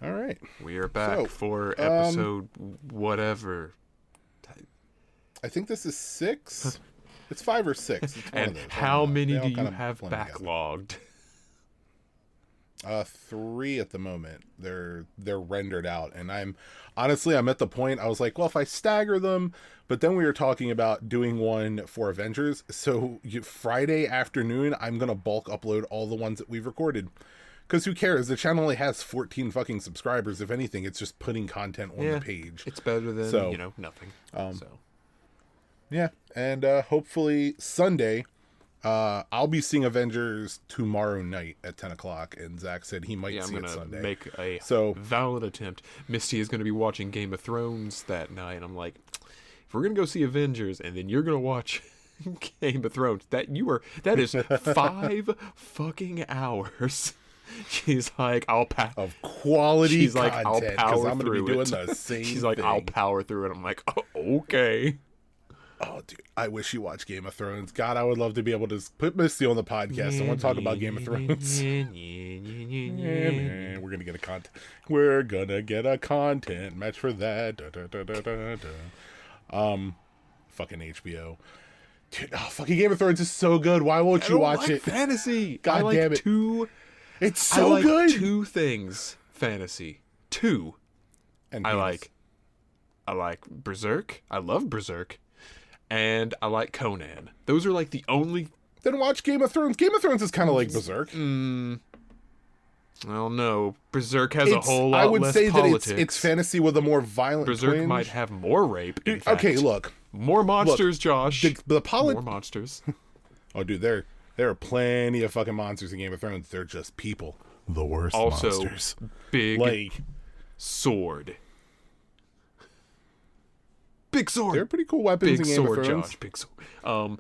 All right. We are back for episode whatever. I think this is 6. It's 5 or 6. It's one And of those. how many do you have backlogged? 3 at the moment. They're rendered out, and I'm at the point I was like, well, if I stagger them, but then we were talking about doing one for Avengers, so Friday afternoon I'm gonna bulk upload all the ones that we've recorded, because who cares? The channel only has 14 fucking subscribers. If anything, it's just putting content on the page. It's better than nothing. Yeah, and hopefully Sunday. I'll be seeing Avengers tomorrow night at 10 o'clock, and Zach said he might see it Sunday. Make a valid attempt. Misty is going to be watching Game of Thrones that night. I'm like, if we're going to go see Avengers, and then you're going to watch Game of Thrones, that is 5 fucking hours. She's like, I'll of quality She's content, like, I'll power I'm through gonna be it. doing the same She's like, thing. I'll power through it. I'm like, oh, okay. Oh, dude, I wish you watched Game of Thrones. God, I would love to be able to put Misty on the podcast. I want to talk about Game of Thrones. We're gonna get a content. We're gonna get a content match for that. Fucking HBO. Dude, fucking Game of Thrones is so good. Why won't you watch it? Fantasy. God damn it. It's so I like good. 2 things. Fantasy. 2. And I like Berserk. I love Berserk. And I like Conan. Those are like the only... Then watch Game of Thrones. Game of Thrones is kind of like Berserk. I don't know. Berserk has a whole lot less I would say politics. that it's fantasy with a more violent Berserk twinge. might have more rape, in fact. Okay, look. More monsters, Josh. More monsters. Oh, dude, there are plenty of fucking monsters in Game of Thrones. They're just people. The worst monsters. Big sword. Big sword. They're pretty cool weapons in Game of Thrones. Josh. Big sword.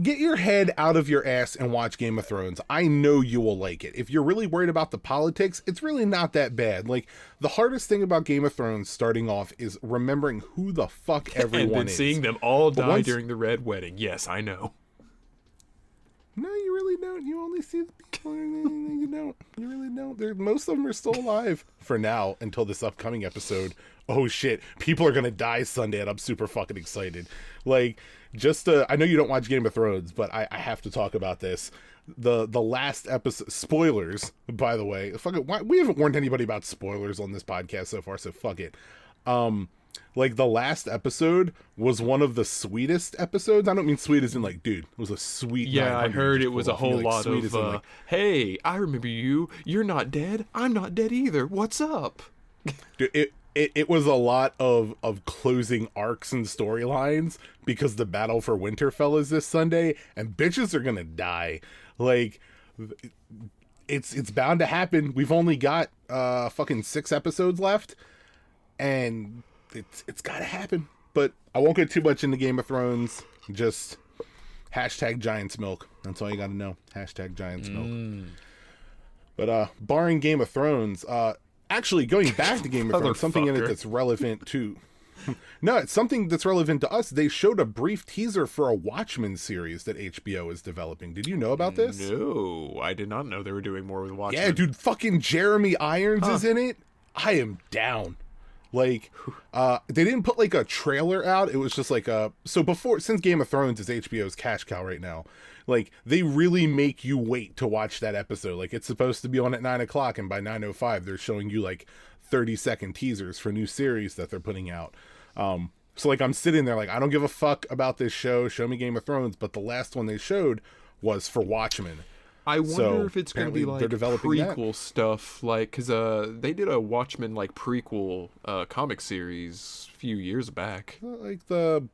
Get your head out of your ass and watch Game of Thrones. I know you will like it. If you're really worried about the politics, it's really not that bad. Like, the hardest thing about Game of Thrones starting off is remembering who the fuck everyone and then is. Seeing them all die during the Red Wedding. Yes, I know. No, you really don't. You only see the people. You don't. You really don't. Most of them are still alive for now until this upcoming episode. Oh shit, people are gonna die Sunday, and I'm super fucking excited. Like, I know you don't watch Game of Thrones, but I have to talk about this. The last episode, spoilers, by the way. Fuck it, we haven't warned anybody about spoilers on this podcast so far, so fuck it. Like, the last episode was one of the sweetest episodes. I don't mean sweet as in, like, dude, it was a sweet. Yeah, I heard it was a whole lot of, hey, I remember you. You're not dead. I'm not dead either. What's up? Dude, it was a lot of closing arcs and storylines, because the battle for Winterfell is this Sunday, and bitches are gonna die. Like, it's bound to happen. We've only got fucking 6 episodes left, and it's gotta happen. But I won't get too much into Game of Thrones. Just hashtag Giants Milk. That's all you gotta know. Hashtag Giants Milk. But barring Game of Thrones, actually, going back to Game of Thrones, something in it that's relevant to... No, it's something that's relevant to us. They showed a brief teaser for a Watchmen series that HBO is developing. Did you know about this? No, I did not know they were doing more with Watchmen. Yeah, dude, fucking Jeremy Irons is in it. I am down. Like, they didn't put, like, a trailer out. It was just like since Game of Thrones is HBO's cash cow right now, like, they really make you wait to watch that episode. Like, it's supposed to be on at 9 o'clock, and by 9:05, they're showing you, like, 30-second teasers for new series that they're putting out. So, like, I'm sitting there, like, I don't give a fuck about this show. Show me Game of Thrones. But the last one they showed was for Watchmen. I wonder if it's going to be, like, prequel that. stuff, like, because they did a Watchmen, like, prequel comic series a few years back. Like the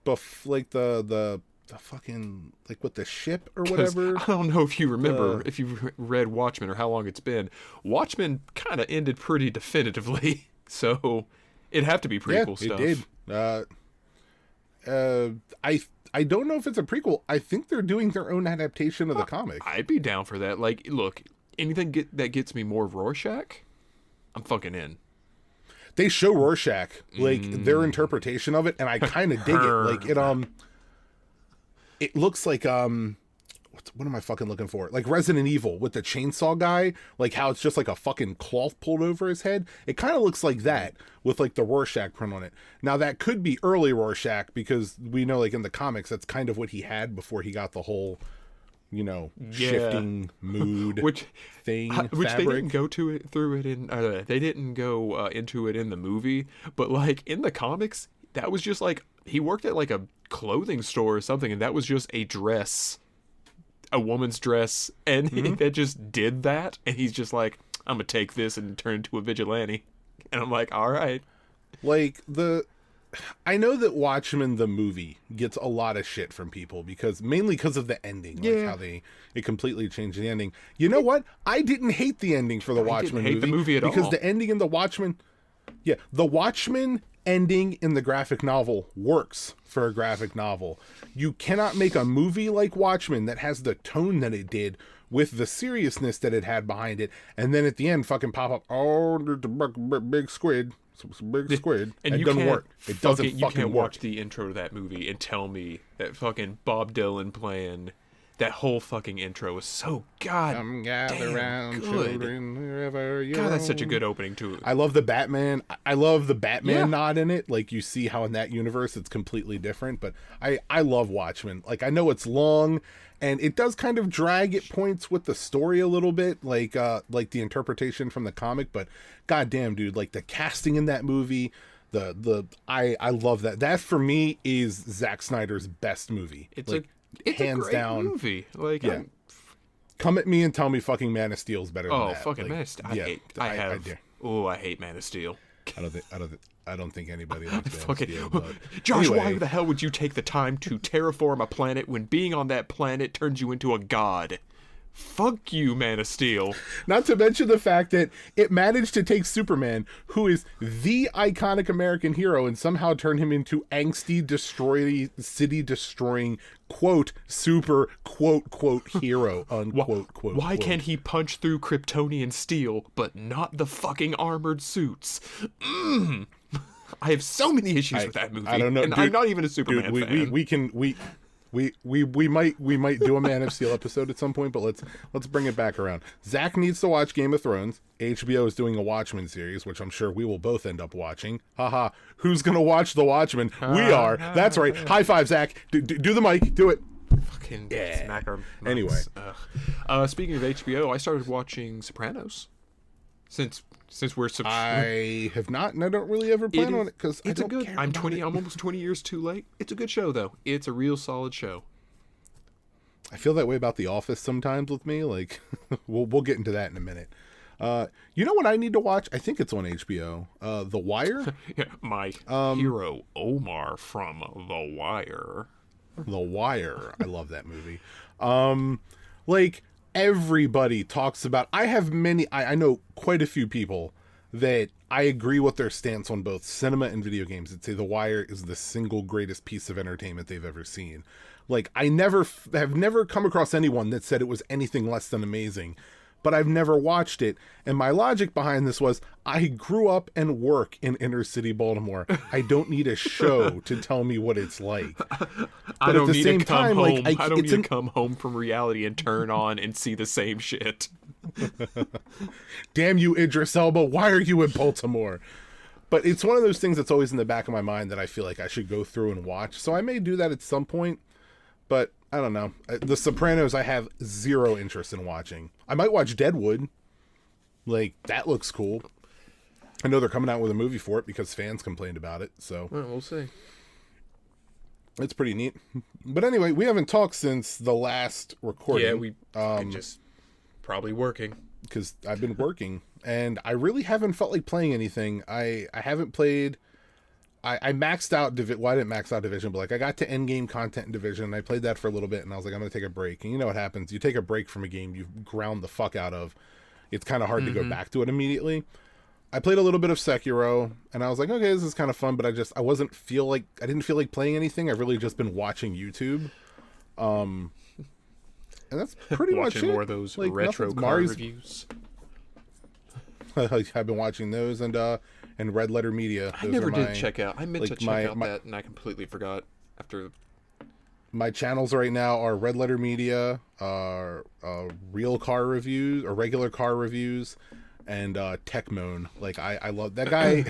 fucking, like, with the ship or whatever. I don't know if you remember, if you've read Watchmen or how long it's been. Watchmen kind of ended pretty definitively, so it'd have to be prequel stuff. It did. I don't know if it's a prequel. I think they're doing their own adaptation of the comic. I'd be down for that. Like, look, anything that gets me more Rorschach, I'm fucking in. They show Rorschach, like, their interpretation of it, and I kind of dig it. Like, it looks like, what am I fucking looking for? Like Resident Evil with the chainsaw guy, like how it's just like a fucking cloth pulled over his head. It kind of looks like that with like the Rorschach print on it. Now that could be early Rorschach because we know like in the comics that's kind of what he had before he got the whole, you know, shifting mood which thing. Which fabric. they didn't go through it in. They didn't go into it in the movie, but like in the comics, that was just like he worked at like a clothing store or something, and that was just a dress, a woman's dress, and that just did that, and he's just like, I'm gonna take this and turn into a vigilante, and I'm like, all right. Like I know that Watchmen the movie gets a lot of shit from people mainly because of the ending, like how it completely changed the ending. You know what? I didn't hate the ending for the Watchmen movie. The movie at because all. the ending in the Watchmen, the Watchmen ending in the graphic novel works for a graphic novel. You cannot make a movie like Watchmen that has the tone that it did with the seriousness that it had behind it, and then at the end fucking pop up, oh, there's a big squid. Big squid. And it doesn't work. It doesn't fucking work. You can't watch the intro to that movie and tell me that fucking Bob Dylan playing that whole fucking intro was so Come gather round, good. children, wherever you God, that's such a good opening to it. I love the Batman. I love the Batman nod in it. Like you see how in that universe it's completely different. But I love Watchmen. Like I know it's long, and it does kind of drag at points with the story a little bit, like the interpretation from the comic. But goddamn, dude, like the casting in that movie. I love that. That for me is Zack Snyder's best movie. It's like, it's hands a great down movie. Like come at me and tell me fucking Man of Steel is better than that. Oh, fucking like, Man of Steel. I hate Man of Steel. I don't think anybody likes Man of Steel. But Josh, anyway. why the hell would you take the time to terraform a planet when being on that planet turns you into a god? Fuck you, Man of Steel. Not to mention the fact that it managed to take Superman, who is the iconic American hero, and somehow turn him into angsty, city-destroying, quote, super, quote, hero, unquote, quote. Why quote. can't he punch through Kryptonian steel, but not the fucking armored suits? I have so many issues with that movie. I don't know. And dude, I'm not even a Superman fan. We might do a Man of Steel episode at some point, but let's bring it back around. Zach needs to watch Game of Thrones. HBO is doing a Watchmen series, which I'm sure we will both end up watching. Haha. Who's gonna watch The Watchmen? We are. That's right. High five, Zach. Do the mic. Do it. Fucking smack our nuts. Anyway. Speaking of HBO, I started watching Sopranos. Since we're I have not, and I don't really ever plan on it because I don't care. I'm almost 20 years too late. It's a good show though. It's a real solid show. I feel that way about The Office sometimes with me. Like, we'll get into that in a minute. You know what I need to watch? I think it's on HBO. The Wire. My hero Omar from The Wire. The Wire. I love that movie. Like everybody talks about. I know quite a few people that I agree with their stance on both cinema and video games that say The Wire is the single greatest piece of entertainment they've ever seen. Like I have never come across anyone that said it was anything less than amazing. But I've never watched it. And my logic behind this was I grew up and work in inner city Baltimore. I don't need a show to tell me what it's like. But I don't at the need same to come time, home. like I don't need to come home from reality and turn on and see the same shit. Damn you, Idris Elba. Why are you in Baltimore? But it's one of those things that's always in the back of my mind that I feel like I should go through and watch. So I may do that at some point. But I don't know. The Sopranos I have zero interest in watching. I might watch Deadwood. Like, that looks cool. I know they're coming out with a movie for it because fans complained about it. So Well, we'll see. It's pretty neat. But anyway, we haven't talked since the last recording. Yeah, we just probably working. Because I've been working. And I really haven't felt like playing anything. I haven't played... I maxed out Division. Well, I didn't max out Division, but like I got to end game content in Division. And I played that for a little bit, and I was like, I'm gonna take a break. And you know what happens? You take a break from a game you ground the fuck out of. It's kind of hard to go back to it immediately. I played a little bit of Sekiro, and I was like, okay, this is kind of fun, but I didn't feel like playing anything. I've really just been watching YouTube. And that's pretty much it. Watching more of those like, retro car reviews. I've been watching those and Red Letter Media. I never did check out. I meant like to check out that, and I completely forgot after my channels right now are Red Letter Media, real car reviews or regular car reviews, and Techmoan. Like I love that guy.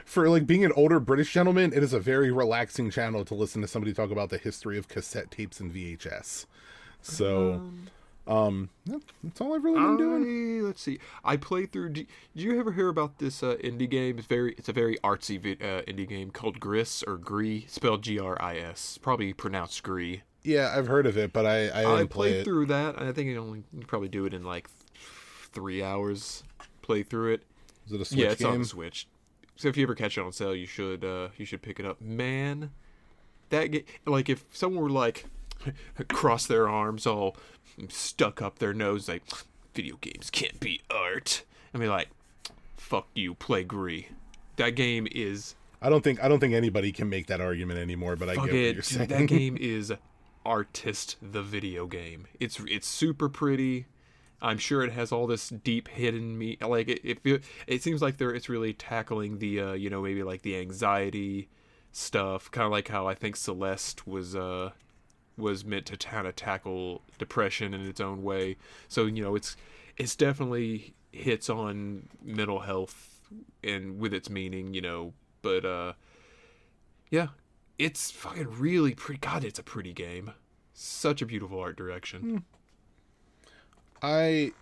For like being an older British gentleman, it is a very relaxing channel to listen to somebody talk about the history of cassette tapes and VHS. So, that's all I've really been doing. Let's see. I played through. Did you ever hear about this indie game? It's a very artsy indie game called Gris or Gree, spelled Gris. Probably pronounced Gree. Yeah, I've heard of it, but I didn't play played it. through that, and I think you probably do it in like 3 hours. Play through it. Is it a Switch Yeah, it's game? on the Switch. So if you ever catch it on sale, you should pick it up. Man, that game, like if someone were like cross their arms, all stuck up their nose, like video games can't be art, and be like, fuck you, play Gree. That game is. I don't think anybody can make that argument anymore. But I get what you're saying. That game is Artist the video game. It's super pretty. I'm sure it has all this deep hidden like it seems like it's really tackling the maybe like the anxiety stuff, kind of like how I think Celeste was meant to kind of tackle depression in its own way. So it's definitely hits on mental health and with its meaning, but yeah, it's fucking really pretty. God, it's a pretty game. Such a beautiful art direction. I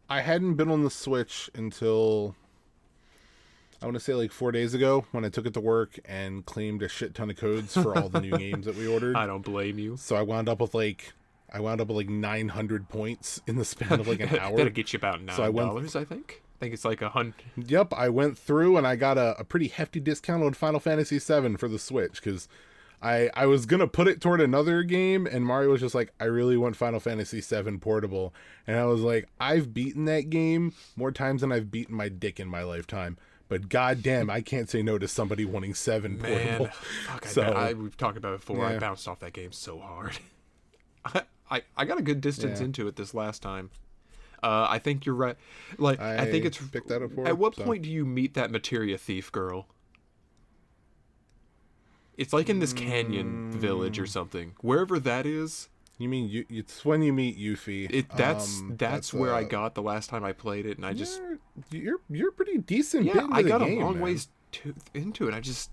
hadn't been on the Switch until I want to say like 4 days ago when I took it to work and claimed a shit ton of codes for all the new games that we ordered. I don't blame you. So I wound up with like 900 points in the span of like an hour. That'll get you about $9, I think. I think it's like $100. Yep, I went through and I got a pretty hefty discount on Final Fantasy VII for the Switch because I was going to put it toward another game, and Mario was just like, I really want Final Fantasy VII Portable. And I was like, I've beaten that game more times than I've beaten my dick in my lifetime. But goddamn, I can't say no to somebody wanting 7 Portable. Fuck, we've talked about it before. Yeah. I bounced off that game so hard. I got a good distance into it this last time. I think you're right. Like I think it's picked that up for. At what point do you meet that materia thief girl? It's like in this canyon village or something. Wherever that is. You mean it's when you meet Yuffie. That's where I got the last time I played it, and I just you're pretty decent. Yeah, I got game, a long man. ways into it. I just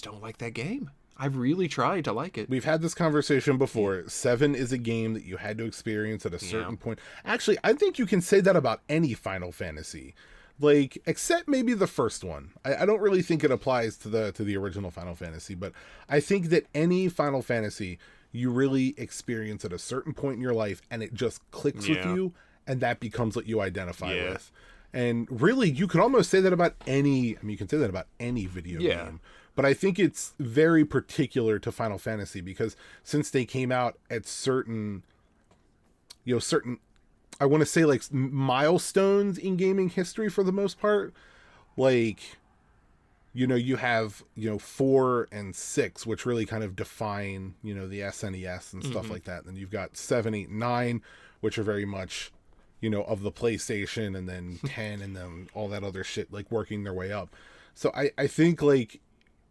don't like that game. I've really tried to like it. We've had this conversation before. 7 is a game that you had to experience at a certain point. Actually, I think you can say that about any Final Fantasy. Like, except maybe the first one. I don't really think it applies to the original Final Fantasy, but I think that any Final Fantasy you really experience at a certain point in your life and it just clicks with you, and that becomes what you identify with. And really, you can almost say that about any video game. But I think it's very particular to Final Fantasy because since they came out at certain I want to say like milestones in gaming history for the most part. Like, you have, 4 and 6, which really kind of define, the SNES and stuff like that. Then you've got 7, 8, 9, which are very much, of the PlayStation, and then 10 and then all that other shit, like working their way up. So I think like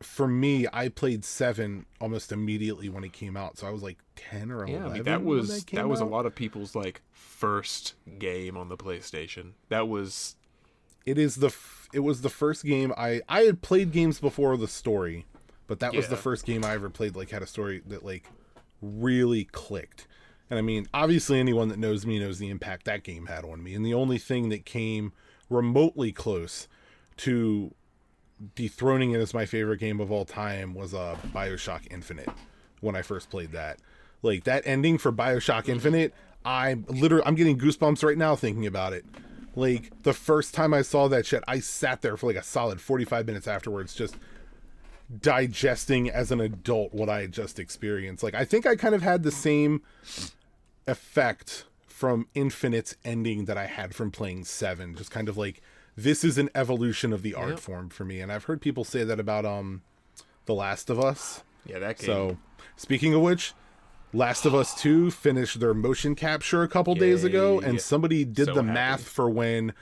for me, I played 7 almost immediately when it came out. So I was like 10 or 11. Yeah, I mean, that was a lot of people's like first game on the PlayStation. It was the first game I had played games before the story, but that was the first game I ever played like had a story that like really clicked. And I mean, obviously anyone that knows me knows the impact that game had on me. And the only thing that came remotely close to dethroning it as my favorite game of all time was BioShock Infinite when I first played that. Like that ending for BioShock Infinite, I'm getting goosebumps right now thinking about it. Like the first time I saw that shit, I sat there for like a solid 45 minutes afterwards just digesting as an adult what I had just experienced. Like I think I kind of had the same effect from Infinite's ending that I had from playing 7. Just kind of like, this is an evolution of the art form for me. And I've heard people say that about The Last of Us. Yeah, that game. So, speaking of which, Last of Us 2 finished their motion capture a couple days ago, and somebody did the math for when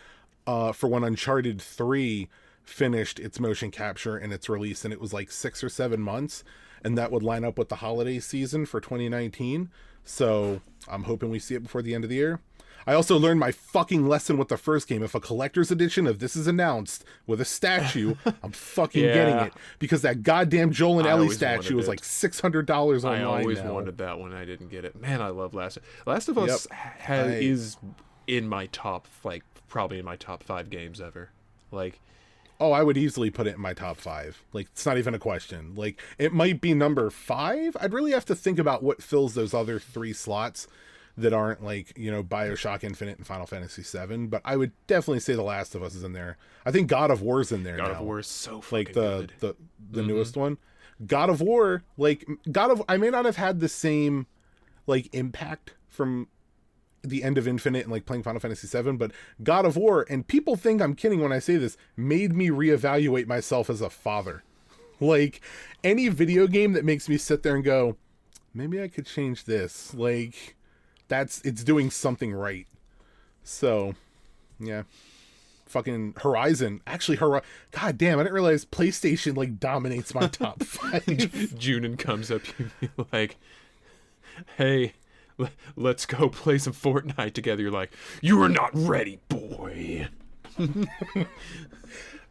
Uncharted 3 finished its motion capture and its release, and it was like 6 or 7 months, and that would line up with the holiday season for 2019. So I'm hoping we see it before the end of the year. I also learned my fucking lesson with the first game. If a collector's edition of this is announced with a statue, I'm fucking getting it, because that goddamn Joel and Ellie statue was like $600 online. I always now. wanted that one. I didn't get it. Man, I love Last of Us is in my top, like, probably in my top 5 games ever. Like, oh, I would easily put it in my top 5. Like, it's not even a question. Like, it might be number 5. I'd really have to think about what fills those other 3 slots that aren't, like, you know, BioShock Infinite and Final Fantasy VII. But I would definitely say The Last of Us is in there. I think God of War's in there now. God of War is so fucking like good. the newest one. God of War, like, I may not have had the same, like, impact from the end of Infinite and, like, playing Final Fantasy VII, but God of War, and people think I'm kidding when I say this, made me reevaluate myself as a father. Like, any video game that makes me sit there and go, maybe I could change this, like, it's doing something right. So yeah, fucking Horizon. Actually, God damn, I didn't realize PlayStation, like, dominates my top 5. Junin comes up to you like, hey, let's go play some Fortnite together. You're like, you are not ready, boy.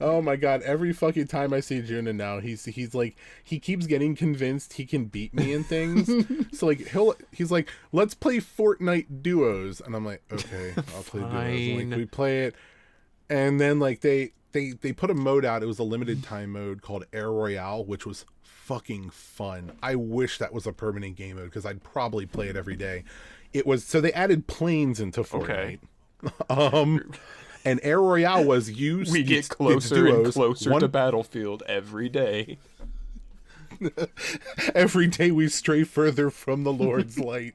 Oh my god, every fucking time I see Junin now, he's like, he keeps getting convinced he can beat me in things. So, like, he's like, let's play Fortnite duos, and I'm like, okay, I'll play duos. And, like, we play it, and then, like, they put a mode out. It was a limited time mode called Air Royale, which was fucking fun. I wish that was a permanent game mode, because I'd probably play it every day. It was, so they added planes into Fortnite. Okay. And Air Royale was used. We get closer and closer to Battlefield every day. Every day we stray further from the Lord's light.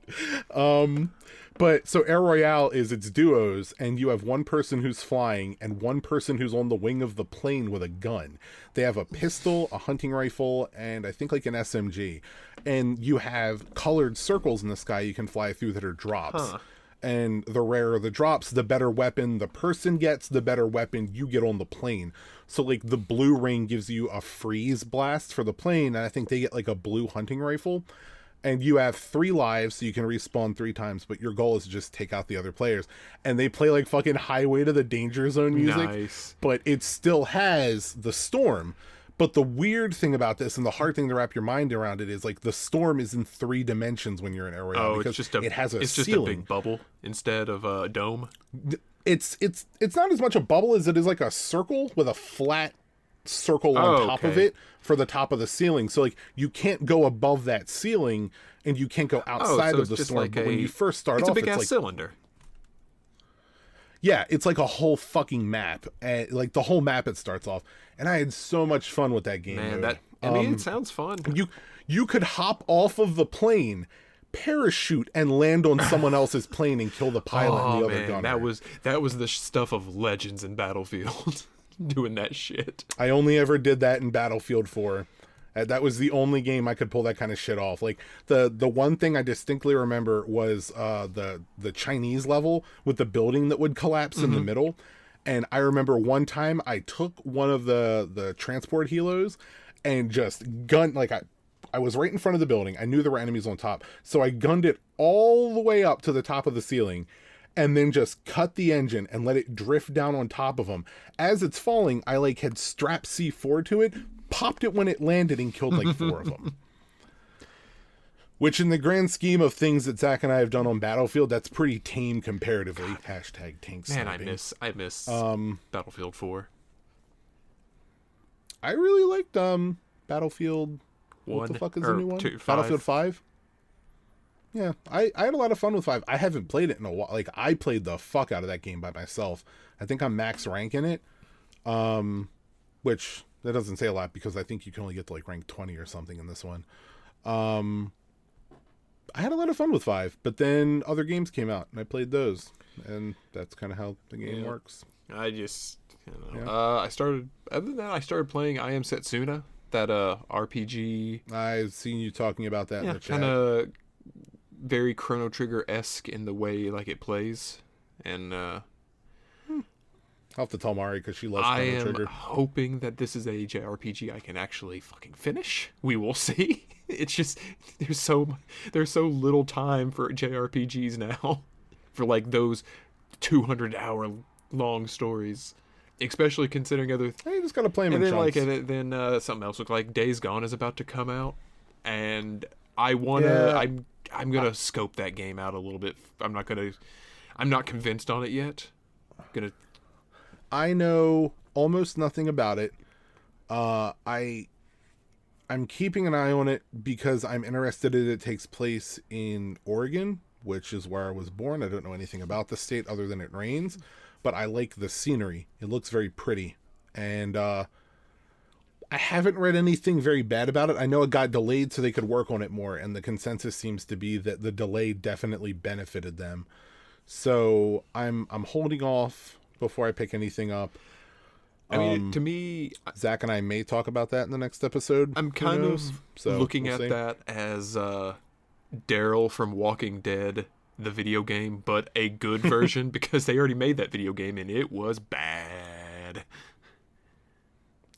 But so Air Royale is its duos, and you have one person who's flying and one person who's on the wing of the plane with a gun. They have a pistol, a hunting rifle, and I think, like, an SMG. And you have colored circles in the sky you can fly through that are drops. And the rarer the drops, the better weapon the person gets, the better weapon you get on the plane. So, like, the blue ring gives you a freeze blast for the plane, and I think they get, like, a blue hunting rifle. And you have 3 lives, so you can respawn 3 times, but your goal is to just take out the other players. And they play, like, fucking Highway to the Danger Zone music. Nice. But it still has the storm. But the weird thing about this, and the hard thing to wrap your mind around it, is, like, the storm is in 3 dimensions when you're in Air Royale, because it has a ceiling. It's just a big bubble instead of a dome. It's not as much a bubble as it is, like, a circle with a flat circle on top of it for the top of the ceiling. So, like, you can't go above that ceiling, and you can't go outside of the storm. Like, but when you first start off, it's a big ass like, cylinder. Yeah, it's like a whole fucking map. And, like, the whole map, it starts off. And I had so much fun with that game. Man, I mean, it sounds fun. You could hop off of the plane, parachute, and land on someone else's plane and kill the pilot and the other gunner. That was the stuff of legends in Battlefield. Doing that shit. I only ever did that in Battlefield 4. That was the only game I could pull that kind of shit off. Like, the one thing I distinctly remember was the Chinese level with the building that would collapse in the middle. And I remember one time I took one of the transport helos and just gunned, like, I was right in front of the building. I knew there were enemies on top. So I gunned it all the way up to the top of the ceiling, and then just cut the engine and let it drift down on top of them. As it's falling, I, like, had strapped C4 to it, popped it when it landed, and killed, like, 4 of them. Which, in the grand scheme of things that Zach and I have done on Battlefield, that's pretty tame comparatively. Hashtag tank sniping. Man, I miss Battlefield 4. I really liked Battlefield. What the fuck is the new one? Battlefield 5. Yeah, I had a lot of fun with 5. I haven't played it in a while. Like, I played the fuck out of that game by myself. I think I'm max rank in it, which that doesn't say a lot, because I think you can only get to, like, rank 20 or something in this one. I had a lot of fun with 5, but then other games came out, and I played those, and that's kind of how the game works. I just, I started playing I Am Setsuna, that RPG. I've seen you talking about that in the chat. Kind of very Chrono Trigger-esque in the way, like, it plays, and I I'll have to tell Mari because she loves I Chrono am Trigger. hoping that this is a JRPG I can actually fucking finish. We will see. It's just there's so little time for JRPGs now, for like those 200-hour long stories, especially considering other. Hey, you just gotta play them And in then chunks. then something else looked like Days Gone is about to come out, and I wanna. Yeah. I'm gonna scope that game out a little bit. I'm not convinced on it yet. Gonna. I know almost nothing about it. I'm keeping an eye on it because I'm interested that it takes place in Oregon, which is where I was born. I don't know anything about the state other than it rains, but I like the scenery. It looks very pretty. And I haven't read anything very bad about it. I know it got delayed so they could work on it more, and the consensus seems to be that the delay definitely benefited them. So I'm holding off before I pick anything up. I mean, to me, Zach and I may talk about that in the next episode. I'm kind of looking at that as Daryl from Walking Dead, the video game, but a good version because they already made that video game and it was bad.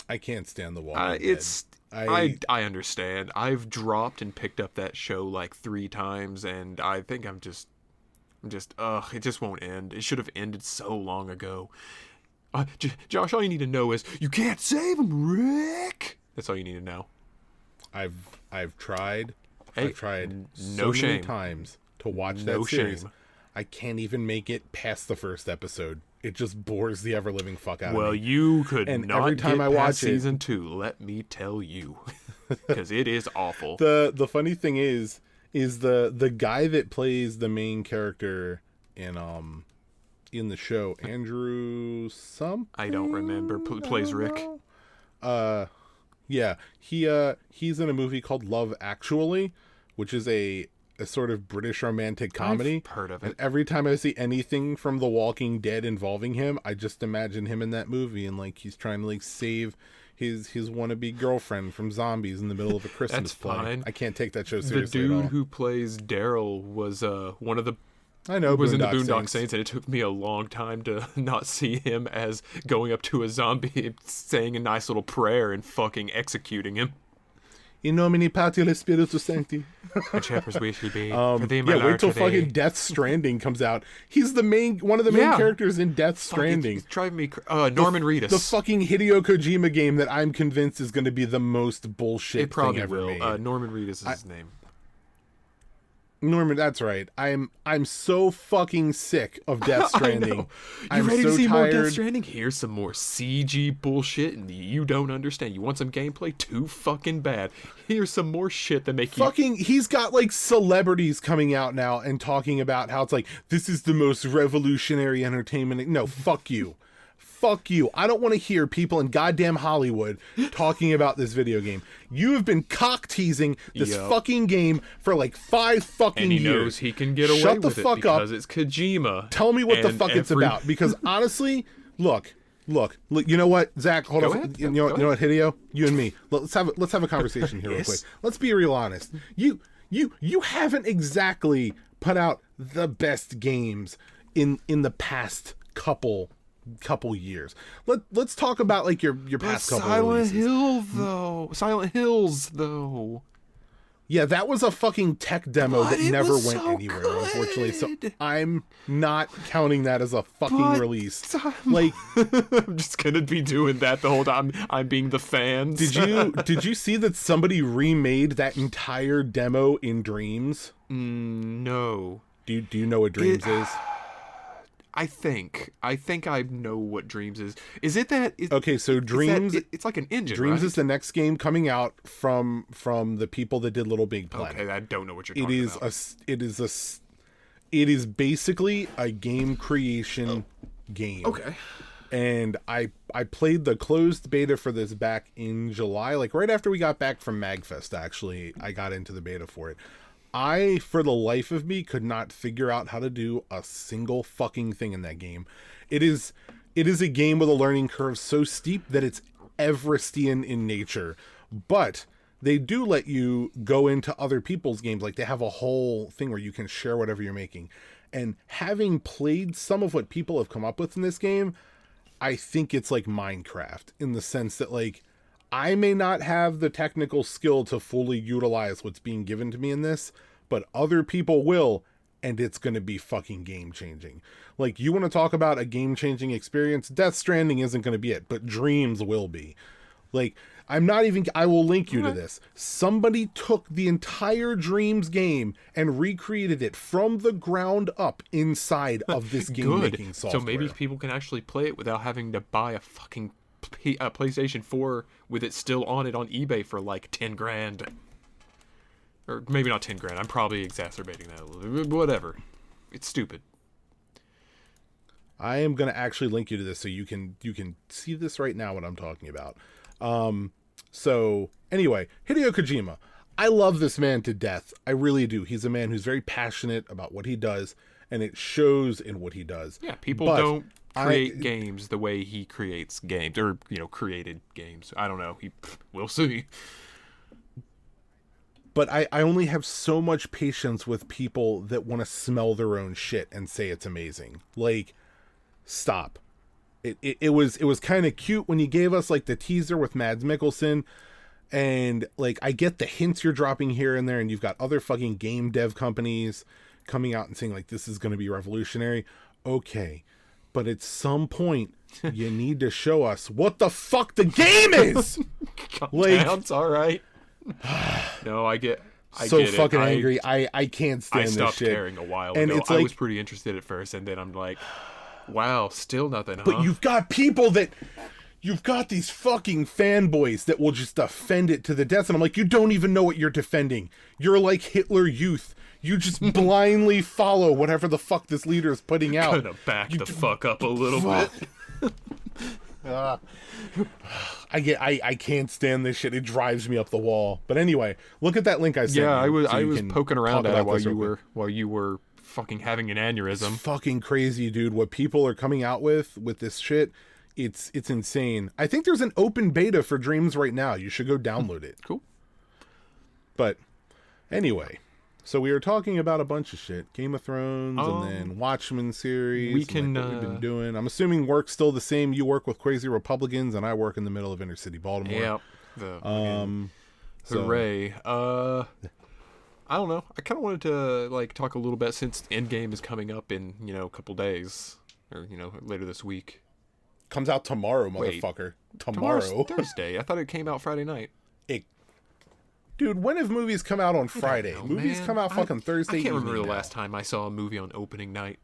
I can't stand the Walking Dead. I understand. I've dropped and picked up that show like 3 times, and I think I'm just it just won't end. It should have ended so long ago. Josh, all you need to know is you can't save him, Rick. That's all you need to know. I've tried. Hey, I've tried no so many shame. times to watch that series. I can't even make it past the first episode. It just bores the ever living fuck out of me. Well, you could And not every time get I watch past it- season 2. Let me tell you, because it is awful. The funny thing is the guy that plays the main character in the show, Andrew something. I don't remember. Plays Rick. Yeah, he's in a movie called Love Actually, which is a sort of British romantic comedy. I've heard of And it. every time I see anything from The Walking Dead involving him, I just imagine him in that movie and like he's trying to like save his wannabe girlfriend from zombies in the middle of a Christmas That's play. fine. I can't take that show The seriously at dude all. who plays Daryl was one of the I know was in the Boondock Boondock Saints, and it took me a long time to not see him as going up to a zombie, saying a nice little prayer, and fucking executing him. In nomine Patri Spiritus Sancti. Whichever's wish will be for thee, my Yeah, lord, wait till today. fucking Death Stranding comes out. He's the one of the main Yeah. characters in Death Fuck, Stranding. it's driving me. Norman Reedus. The fucking Hideo Kojima game that I'm convinced is going to be the most bullshit it probably thing ever will. made. Norman Reedus is his name. Norman, that's right. I'm so fucking sick of Death Stranding. You I'm ready to so see more Death tired. Stranding? Here's some more CG bullshit, and you don't understand. You want some gameplay? Too fucking bad. Here's some more shit that make you. Fucking, he's got like celebrities coming out now and talking about how it's like, this is the most revolutionary entertainment. No, fuck you. Fuck you. I don't want to hear people in goddamn Hollywood talking about this video game. You have been cock teasing this Yup. fucking game for like 5 fucking And he years. knows he can get away Shut the with it fuck up. because it's Kojima. Tell me what the And fuck it's every- about. Because honestly, look, you know what, Zach, hold Go on. ahead. You know Go what, Hideo? You and me. Let's have a conversation here real Yes. quick. Let's be real honest. You haven't exactly put out the best games in the past couple years. Let's talk about like your past couple releases. Silent Hills though. Yeah, that was a fucking tech demo But that it never was went so anywhere, unfortunately. So good. I'm not counting that as a fucking But release. Like, I'm just gonna be doing that the whole time. I'm being the fans. did you see that somebody remade that entire demo in Dreams? No. Do you know what Dreams is? I think I know what Dreams is. Is it that? Okay, so Dreams it's like an engine. Dreams right? is the next game coming out from the people that did Little Big Planet. Okay, I don't know what you're It talking is about. it is basically a game creation game. Okay. And I played the closed beta for this back in July, like right after we got back from MagFest. Actually, I got into the beta for it. I, for the life of me, could not figure out how to do a single fucking thing in that game. It is a game with a learning curve so steep that it's Everestian in nature. But they do let you go into other people's games. Like, they have a whole thing where you can share whatever you're making. And having played some of what people have come up with in this game, I think it's like Minecraft in the sense that like I may not have the technical skill to fully utilize what's being given to me in this, but other people will, and it's going to be fucking game changing. Like, you want to talk about a game changing experience? Death Stranding isn't going to be it, but Dreams will be. Like, I will link you to this. Somebody took the entire Dreams game and recreated it from the ground up inside of this game making software. So maybe people can actually play it without having to buy a fucking PlayStation 4 with it still on it on eBay for like 10 grand. Or maybe not 10 grand. I'm probably exacerbating that a little bit. Whatever. It's stupid. I am going to actually link you to this so you can see this right now, what I'm talking about. So anyway, Hideo Kojima. I love this man to death. I really do. He's a man who's very passionate about what he does, and it shows in what he does. Yeah, people don't create games the way he creates games, or, created games. I don't know. We'll see. But I only have so much patience with people that want to smell their own shit and say it's amazing. Like, stop. It was kind of cute when you gave us like the teaser with Mads Mikkelsen, and like I get the hints you're dropping here and there, and you've got other fucking game dev companies coming out and saying like this is going to be revolutionary. Okay, but at some point you need to show us what the fuck the game is. It's all right. No, I get so fucking angry. I can't stand this shit. I stopped caring a while ago. It's like, I was pretty interested at first, and then I'm like, wow, still nothing, huh? But you've got these fucking fanboys that will just defend it to the death, and I'm like, you don't even know what you're defending. You're like Hitler Youth. You just blindly follow whatever the fuck this leader is putting out. Gonna back the fuck up a little bit. I can't stand this shit. It drives me up the wall. But anyway, look at that link I sent you. Yeah, I was poking around at it while you were fucking having an aneurysm. It's fucking crazy, dude. What people are coming out with this shit, it's insane. I think there's an open beta for Dreams right now. You should go download it. Cool. But anyway, so we were talking about a bunch of shit. Game of Thrones and then Watchmen series. We can what we've been doing. I'm assuming work's still the same. You work with crazy Republicans and I work in the middle of inner city Baltimore. Yeah. Hooray. I don't know. I kind of wanted to like talk a little bit since Endgame is coming up in, a couple days or, later this week. Comes out tomorrow, motherfucker. Tomorrow. Thursday. I thought it came out Friday night. Dude, when have movies come out on Friday? Movies come out fucking Thursday I can't evening remember the now. last time I saw a movie on opening night.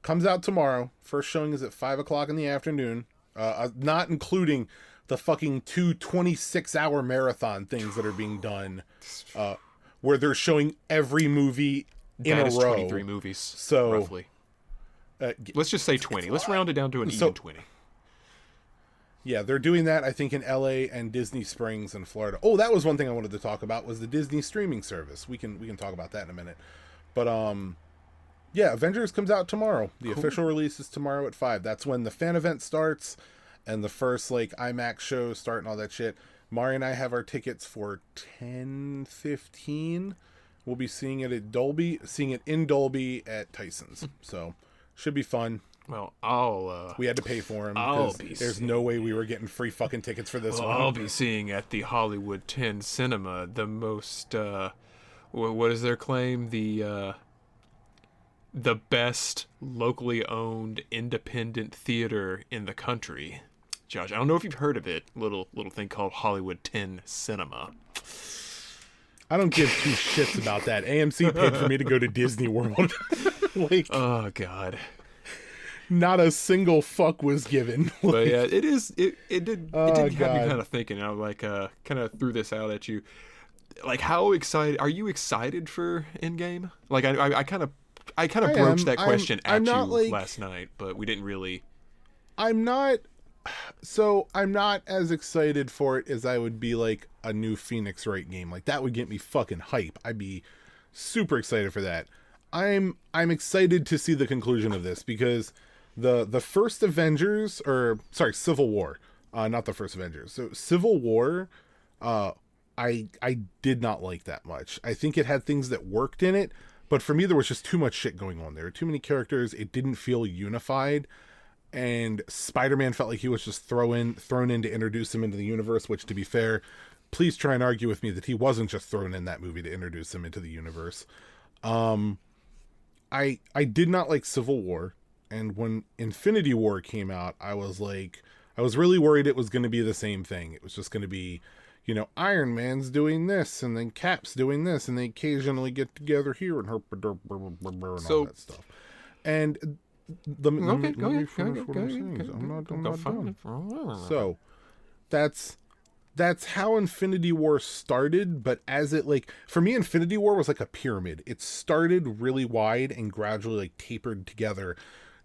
Comes out tomorrow. First showing is at 5 o'clock in the afternoon. Not including the fucking 2 26-hour marathon things that are being done, where they're showing every movie in a row. 23 movies, so roughly. Let's just say 20. Let's round it down to an even 20. Yeah, they're doing that, I think, in LA and Disney Springs in Florida. Oh, that was one thing I wanted to talk about, was the Disney streaming service. We can talk about that in a minute. But yeah, Avengers comes out tomorrow. The official release is tomorrow at 5. That's when the fan event starts and the first like IMAX shows start and all that shit. Mari and I have our tickets for 10:15. We'll be seeing it in Dolby at Tyson's. So should be fun. Well, we had to pay for them because there's no way we were getting free fucking tickets for this one. I'll be seeing at the Hollywood 10 Cinema the most, what is their claim? The best locally owned independent theater in the country. Josh, I don't know if you've heard of it. Little thing called Hollywood 10 Cinema. I don't give two shits about that. AMC paid for me to go to Disney World. Like, oh God. Not a single fuck was given. But yeah, it did have me kind of thinking. I like kind of threw this out at you. Like, how excited are you excited for Endgame? Like, I kind of broached that question at you last night, but we didn't really. I'm not as excited for it as I would be like a new Phoenix Wright game. Like, that would get me fucking hype. I'd be super excited for that. I'm excited to see the conclusion of this because the first Avengers, or sorry, Civil War, not the first Avengers. So Civil War, I did not like that much. I think it had things that worked in it, but for me there was just too much shit going on there. Too many characters. It didn't feel unified. and Spider-Man felt like he was just thrown in to introduce him into the universe, which, to be fair, please try and argue with me that he wasn't just thrown in that movie to introduce him into the universe. I did not like Civil War, and when Infinity War came out, I was really worried it was going to be the same thing. It was just going to be, Iron Man's doing this, and then Cap's doing this, and they occasionally get together here and all that stuff. And let me finish what I'm saying. I'm not done. So that's how Infinity War started, but as it, for me, Infinity War was like a pyramid. It started really wide and gradually tapered together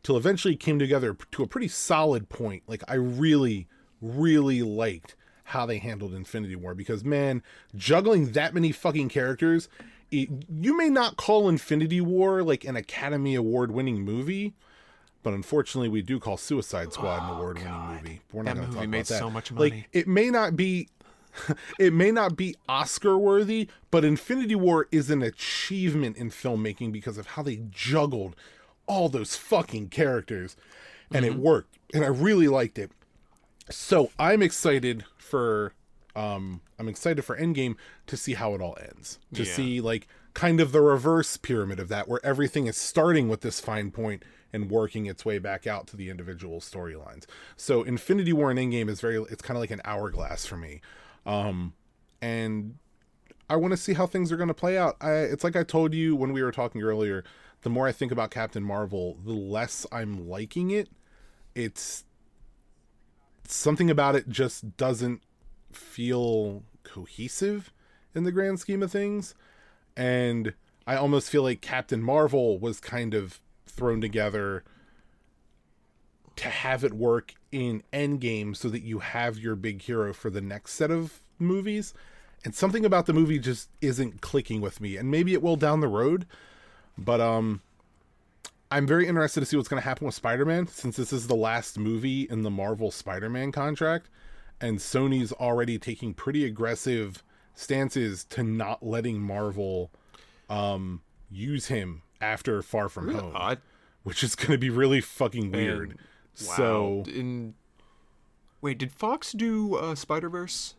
till eventually came together to a pretty solid point. I really, really liked how they handled Infinity War, because, man, juggling that many fucking characters, you may not call Infinity War an Academy Award winning movie, but unfortunately we do call Suicide Squad an award winning movie. We're not going to talk about that. So much money. It may not be Oscar worthy, but Infinity War is an achievement in filmmaking because of how they juggled all those fucking characters, and it worked, and I really liked it. So I'm excited for Endgame to see how it all ends, to see kind of the reverse pyramid of that, where everything is starting with this fine point and working its way back out to the individual storylines. So Infinity War and Endgame it's kind of like an hourglass for me. And I want to see how things are going to play out. It's like I told you when we were talking earlier, the more I think about Captain Marvel, the less I'm liking it. It's something about it just doesn't feel cohesive in the grand scheme of things. And I almost feel like Captain Marvel was kind of thrown together to have it work in Endgame so that you have your big hero for the next set of movies. And something about the movie just isn't clicking with me. And maybe it will down the road. But I'm very interested to see what's going to happen with Spider-Man, since this is the last movie in the Marvel Spider-Man contract, and Sony's already taking pretty aggressive stances to not letting Marvel use him after Far From Home, which is going to be really fucking weird. Wow. So, wait, did Fox do Spider-Verse?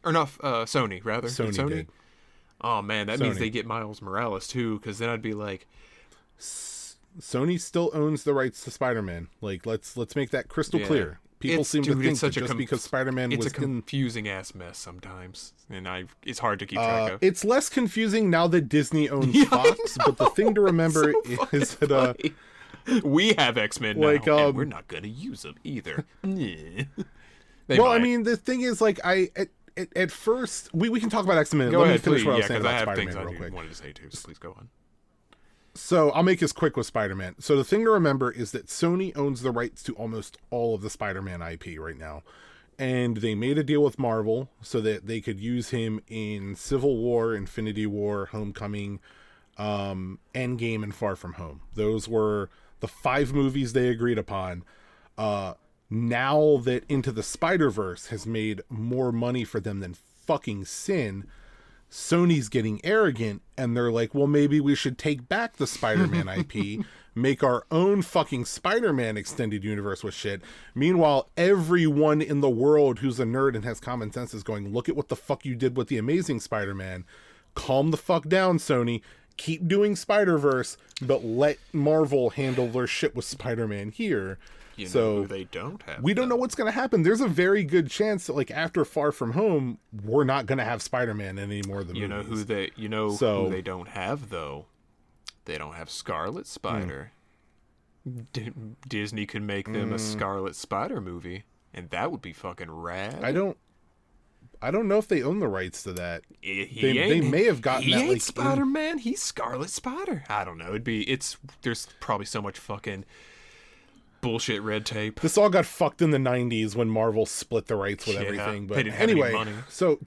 Or not, Sony, rather. Sony did. Oh, man, that means they get Miles Morales, too, because then I'd be like... Sony still owns the rights to Spider-Man. Let's make that crystal clear. People seem to think that just because Spider-Man was a confusing ass mess sometimes, and it's hard to keep track of. It's less confusing now that Disney owns Fox, but the thing to remember is that we have X-Men now, and we're not gonna use them either. I mean, the thing is, at first we can talk about X-Men. Go Let ahead, me finish please. what I was saying because I about have Spider-Man things real quick. wanted to say too. So please go on. So I'll make this quick with Spider-Man. So the thing to remember is that Sony owns the rights to almost all of the Spider-Man IP right now. And they made a deal with Marvel so that they could use him in Civil War, Infinity War, Homecoming, Endgame, and Far From Home. Those were the 5 movies they agreed upon. Now that Into the Spider-Verse has made more money for them than fucking sin, Sony's getting arrogant, and they're like, well, maybe we should take back the Spider-Man IP, make our own fucking Spider-Man extended universe with shit. Meanwhile, everyone in the world who's a nerd and has common sense is going, look at what the fuck you did with the Amazing Spider-Man. Calm the fuck down, Sony. Keep doing Spider-Verse, but let Marvel handle their shit with Spider-Man here. You know who they don't have. We don't know what's going to happen. There's a very good chance that, after Far From Home, we're not going to have Spider-Man in any more of the movies. Who they don't have, though? They don't have Scarlet Spider. Disney could make them a Scarlet Spider movie, and that would be fucking rad. I don't know if they own the rights to that. They may have gotten that. He ain't Spider-Man. He's Scarlet Spider. I don't know. There's probably so much fucking bullshit red tape. This all got fucked in the 90s when Marvel split the rights with everything. But anyway, so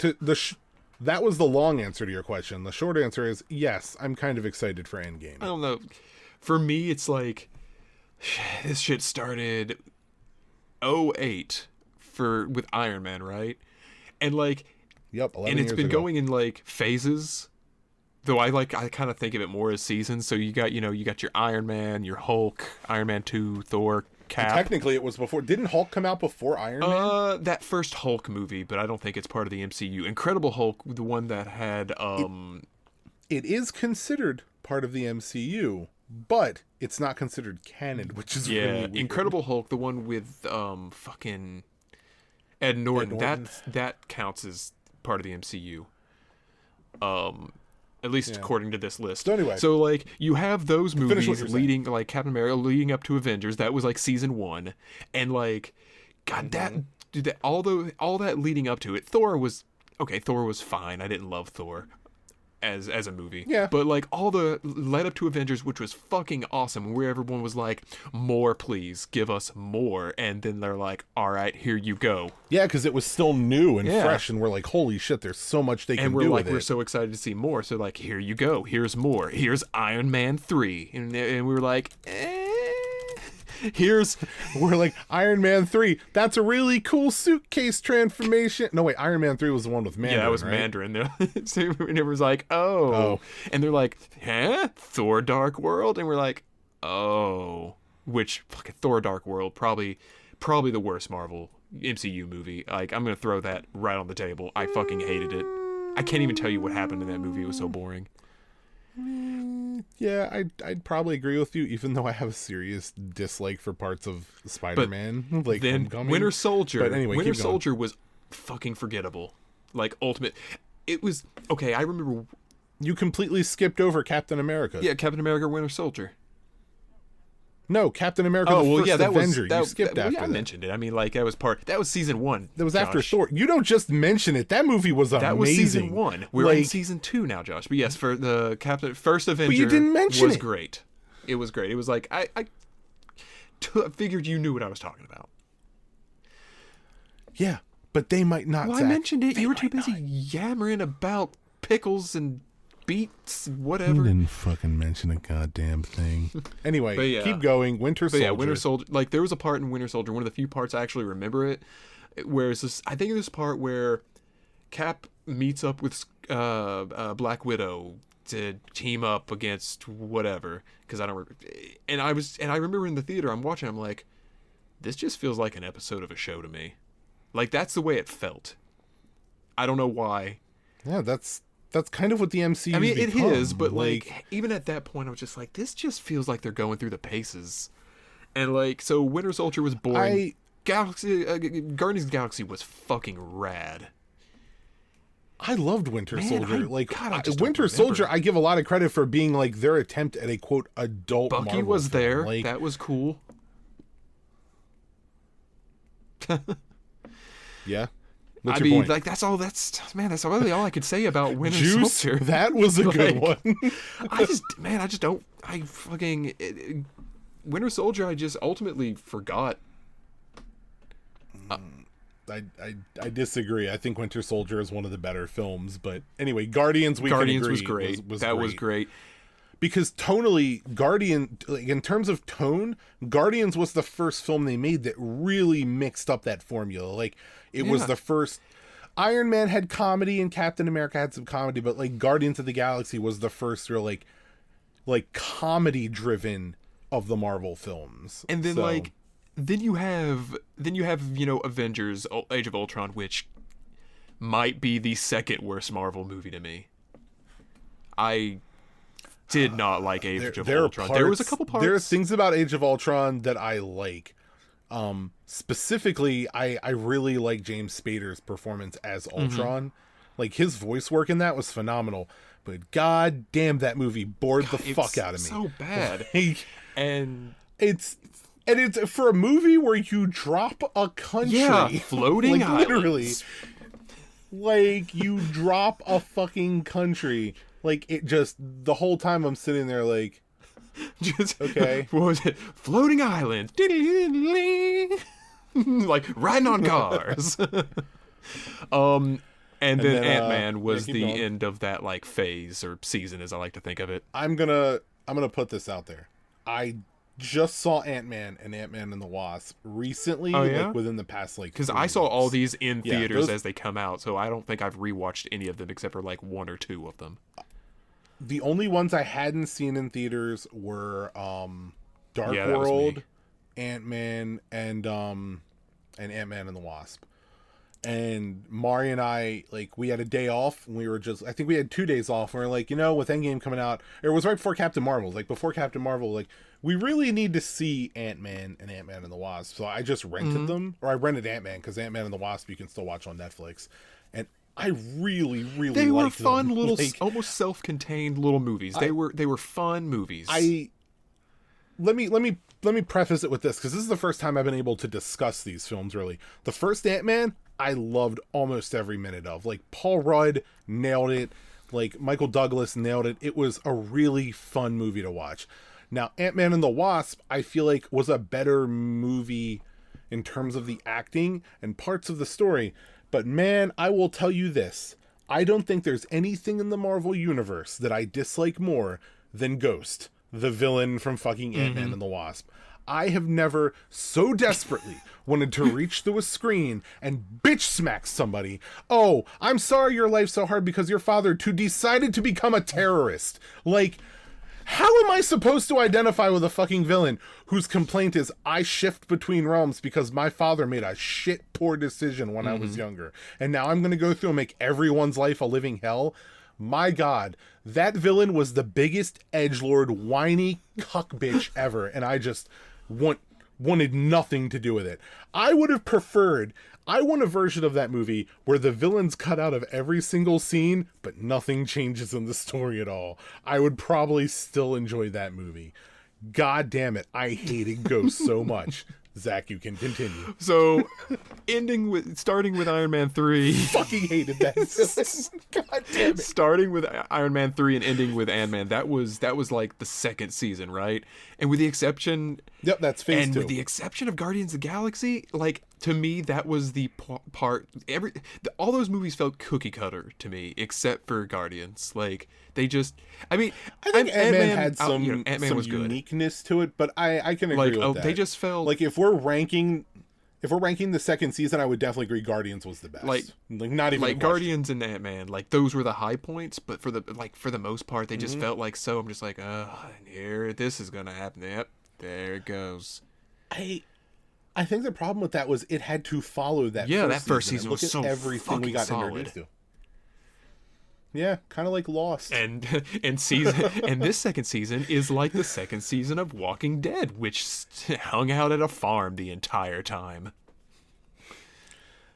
that was the long answer to your question. The short answer is yes, I'm kind of excited for Endgame. I don't know. For me, it's this shit started 2008 with Iron Man, right? And yep, 11 and it's years been ago. going in phases. Though I kind of think of it more as seasons. So you got your Iron Man, your Hulk, Iron Man 2, Thor, Cap. Technically, it was before. Didn't Hulk come out before Iron Man? That first Hulk movie, but I don't think it's part of the MCU. Incredible Hulk, the one that had It is considered part of the MCU, but it's not considered canon, which is really weird. Incredible Hulk, the one with fucking Ed Norton. That counts as part of the MCU. At least according to this list. So anyway, so like you have those movies leading, like Captain America leading up to Avengers. That was like season 1, and like, God, all that leading up to it. Thor was fine. I didn't love Thor as a movie. Yeah. But like all the led up to Avengers, which was fucking awesome, where everyone was like, more please, give us more. And then they're like, all right, here you go. Yeah, because it was still new and fresh, and we're like, holy shit, there's so much they can do with it. And we're like, we're so excited to see more. So like, here you go. Here's more. Here's Iron Man 3. And we were like, we're like, Iron Man 3, that's a really cool suitcase transformation. No, wait, Iron Man 3 was the one with Mandarin, that was right? Mandarin. So it was like, oh. And they're like, huh? Thor Dark World? And we're like, oh. Which, fucking Thor Dark World, probably the worst Marvel MCU movie. Like, I'm going to throw that right on the table. I fucking hated it. I can't even tell you what happened in that movie. It was so boring. Yeah, I'd probably agree with you, even though I have a serious dislike for parts of Spider-Man. Like then Homecoming. Winter Soldier. But anyway, Winter Soldier was fucking forgettable. Like, ultimate. It was, okay, I remember. You completely skipped over Captain America. Yeah, Captain America, Winter Soldier. No, Captain America, the first Avenger. You skipped after that. I mentioned it. I mean, like, that was season 1. That was after Thor. You don't just mention it. That movie was amazing. That was season 1. We're in season 2 now, Josh. But yes, for the first Avenger, but you didn't mention was great. It was great. It was like, I figured you knew what I was talking about. Yeah, but they might not. Well, Zach. I mentioned it. You were too busy yammering about pickles and beets, whatever. You didn't fucking mention a goddamn thing. Anyway, keep going. Winter Soldier. Yeah, Winter Soldier. Like, there was a part in Winter Soldier, one of the few parts I actually remember it, where it's this, I think this part where Cap meets up with Black Widow to team up against whatever, because I don't. And I remember in the theater, I'm watching, I'm like, this just feels like an episode of a show to me. Like, that's the way it felt. I don't know why. Yeah, that's kind of what the MCU. I mean, become. It is, but like even at that point, I was just like, this just feels like they're going through the paces. And like, so Winter Soldier was boring. Guardians of the Galaxy was fucking rad. I loved Winter Soldier. Winter Soldier, I give a lot of credit for being like their attempt at a quote adult. Bucky Marvel was film. there. Like, that was cool. Yeah. I mean, point? Like, that's really all I could say about Winter Soldier. That was a good one. Winter Soldier, I just ultimately forgot. I disagree. I think Winter Soldier is one of the better films, but anyway, Guardians can agree was great. Was great. Because tonally, in terms of tone, Guardians was the first film they made that really mixed up that formula. Like, it was the first. Iron Man had comedy and Captain America had some comedy, but like Guardians of the Galaxy was the first real like comedy driven of the Marvel films. And then then you have Avengers: Age of Ultron, which might be the second worst Marvel movie to me. I did not like Age of Ultron. There was a couple parts. There are things about Age of Ultron that I like. Specifically, I really like James Spader's performance as Ultron. Mm-hmm. Like, his voice work in that was phenomenal. But god damn, that movie bored the fuck out of me. So bad. And it's for a movie where you drop a country, floating like, literally, like you drop a fucking country. Like, it just, the whole time I'm sitting there like, just, okay. What was it? Floating islands. Like riding on cars. And then Ant-Man was the end of that like phase or season, as I like to think of it. I'm gonna put this out there. I just saw Ant-Man and Ant-Man and the Wasp recently, like within the past like. Because I saw all these in theaters as they come out, so I don't think I've rewatched any of them except for like one or two of them. The only ones I hadn't seen in theaters were Dark World Ant-Man and Ant-Man and the Wasp. And Mari and I, like, we had a day off, and we were just, I think we had 2 days off, and we were like, with Endgame coming out, it was right before Captain Marvel, like, before Captain Marvel, like, we really need to see Ant-Man and Ant-Man and the Wasp, so I just rented them, or I rented Ant-Man, because Ant-Man and the Wasp you can still watch on Netflix, and I really, really They were liked fun them. little, Like, almost self-contained little movies. They were fun movies. Let me preface it with this, because this is the first time I've been able to discuss these films, really. The first Ant-Man, I loved almost every minute of. Like, Paul Rudd nailed it. Like, Michael Douglas nailed it. It was a really fun movie to watch. Now, Ant-Man and the Wasp, I feel like, was a better movie in terms of the acting and parts of the story. But man, I will tell you this. I don't think there's anything in the Marvel Universe that I dislike more than Ghost, the villain from fucking Ant-Man and the Wasp. I have never so desperately wanted to reach through a screen and bitch smack somebody. Oh, I'm sorry your life's so hard because your father decided to become a terrorist. Like, how am I supposed to identify with a fucking villain whose complaint is I shift between realms because my father made a shit poor decision when I was younger, and now I'm going to go through and make everyone's life a living hell? My God, that villain was the biggest edgelord, whiny cuck bitch ever, and I just wanted nothing to do with it. I would have preferred, I want a version of that movie where the villain's cut out of every single scene, but nothing changes in the story at all. I would probably still enjoy that movie. God damn it, I hated Ghost so much. Zach, you can continue. So, starting with Iron Man 3. Fucking hated that villain. God damn it. Starting with Iron Man 3 and ending with Ant-Man, that was like the second season, right? And with the exception... Yep, that's phase 2. With the exception of Guardians of the Galaxy, like, to me, that was the part... all those movies felt cookie cutter to me, except for Guardians. Like, they just... I mean... I think Ant-Man had some Ant-Man was uniqueness to it, but I can agree with that. They just felt... Like, if we're ranking the second season, I would definitely agree Guardians was the best. Like not even like Guardians and Ant-Man, like those were the high points, but for the most part, they just felt like so. I'm just like, here this is gonna happen. Yep, there it goes. I think the problem with that was it had to follow that. Yeah, that first season was so everything we got solid. Introduced to. Yeah, kind of like Lost. And this second season is like the second season of Walking Dead, which hung out at a farm the entire time.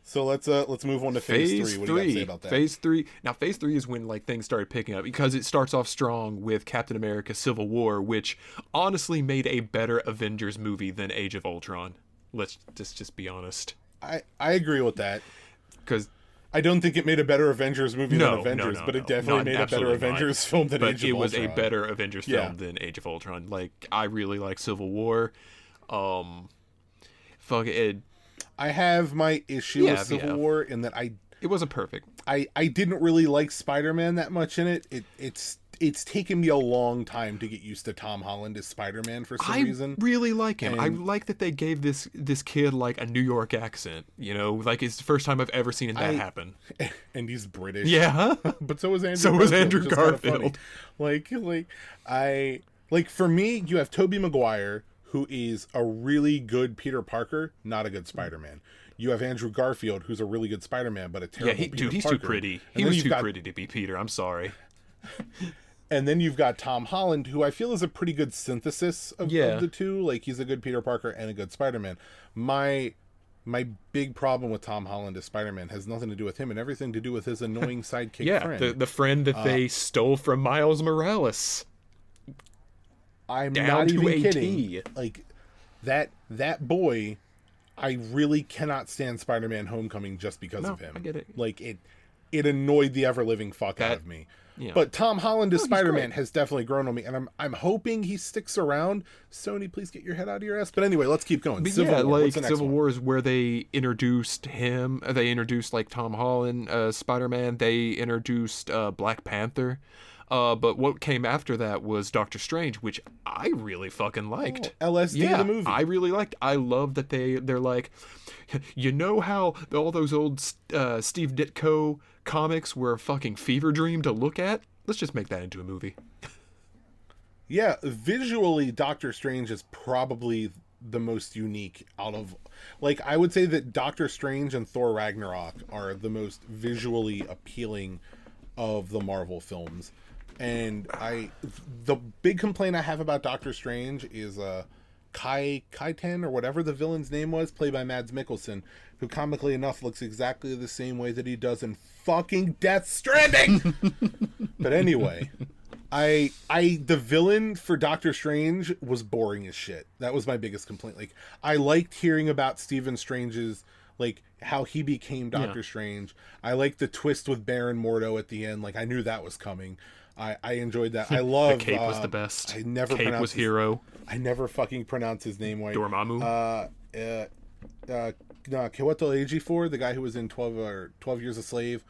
So let's move on to phase 3. What do you got to say about that? Phase 3. Now, phase 3 is when like things started picking up because it starts off strong with Captain America: Civil War, which honestly made a better Avengers movie than Age of Ultron. Let's just be honest. I agree with that. Because I don't think it made a better Avengers movie than Avengers, but it definitely made a better Avengers film than Age of Ultron. But it was a better Avengers film than Age of Ultron. Like, I really like Civil War. Fuck it. I have my issue with Civil War in that it wasn't perfect. I didn't really like Spider-Man that much in it. It's taken me a long time to get used to Tom Holland as Spider-Man for some reason. I really like him. I like that they gave this kid like a New York accent. You know, like it's the first time I've ever seen that happen. And he's British. Yeah, but so was Andrew. So was Andrew Garfield. Like for me, you have Tobey Maguire, who is a really good Peter Parker, not a good Spider-Man. You have Andrew Garfield, who's a really good Spider-Man, but a terrible Peter Parker. He's too pretty. He was too pretty to be Peter. I'm sorry. And then you've got Tom Holland, who I feel is a pretty good synthesis of the two. Like, he's a good Peter Parker and a good Spider-Man. My big problem with Tom Holland as Spider-Man has nothing to do with him and everything to do with his annoying sidekick friend. The friend that they stole from Miles Morales. I'm not even kidding. Like, that boy, I really cannot stand Spider-Man Homecoming just because of him. I get it. Like, it annoyed the ever-living fuck out of me. Yeah. But Tom Holland as Spider-Man has definitely grown on me, and I'm hoping he sticks around. Sony, please get your head out of your ass. But anyway, let's keep going. Civil War is where they introduced him. They introduced like Tom Holland, Spider-Man. They introduced Black Panther. But what came after that was Doctor Strange, which I really fucking liked. LSD the movie. I really liked. I love that they're like, you know how all those old Steve Ditko comics were a fucking fever dream to look at? Let's just make that into a movie. Yeah, visually, Doctor Strange is probably the most unique out of, like, I would say that Doctor Strange and Thor Ragnarok are the most visually appealing of the Marvel films. And the big complaint I have about Doctor Strange is Kaiten, or whatever the villain's name was, played by Mads Mikkelsen, who comically enough looks exactly the same way that he does in fucking Death Stranding. But anyway, the villain for Doctor Strange was boring as shit. That was my biggest complaint. Like, I liked hearing about Stephen Strange's, like, how he became Doctor Strange. I liked the twist with Baron Mordo at the end. Like, I knew that was coming. I enjoyed that. I love the cape was the best. I never cape was hero. I never fucking pronounce his name right. Dormammu. Kiweto Ejiofor, the guy who was in 12 Years a Slave,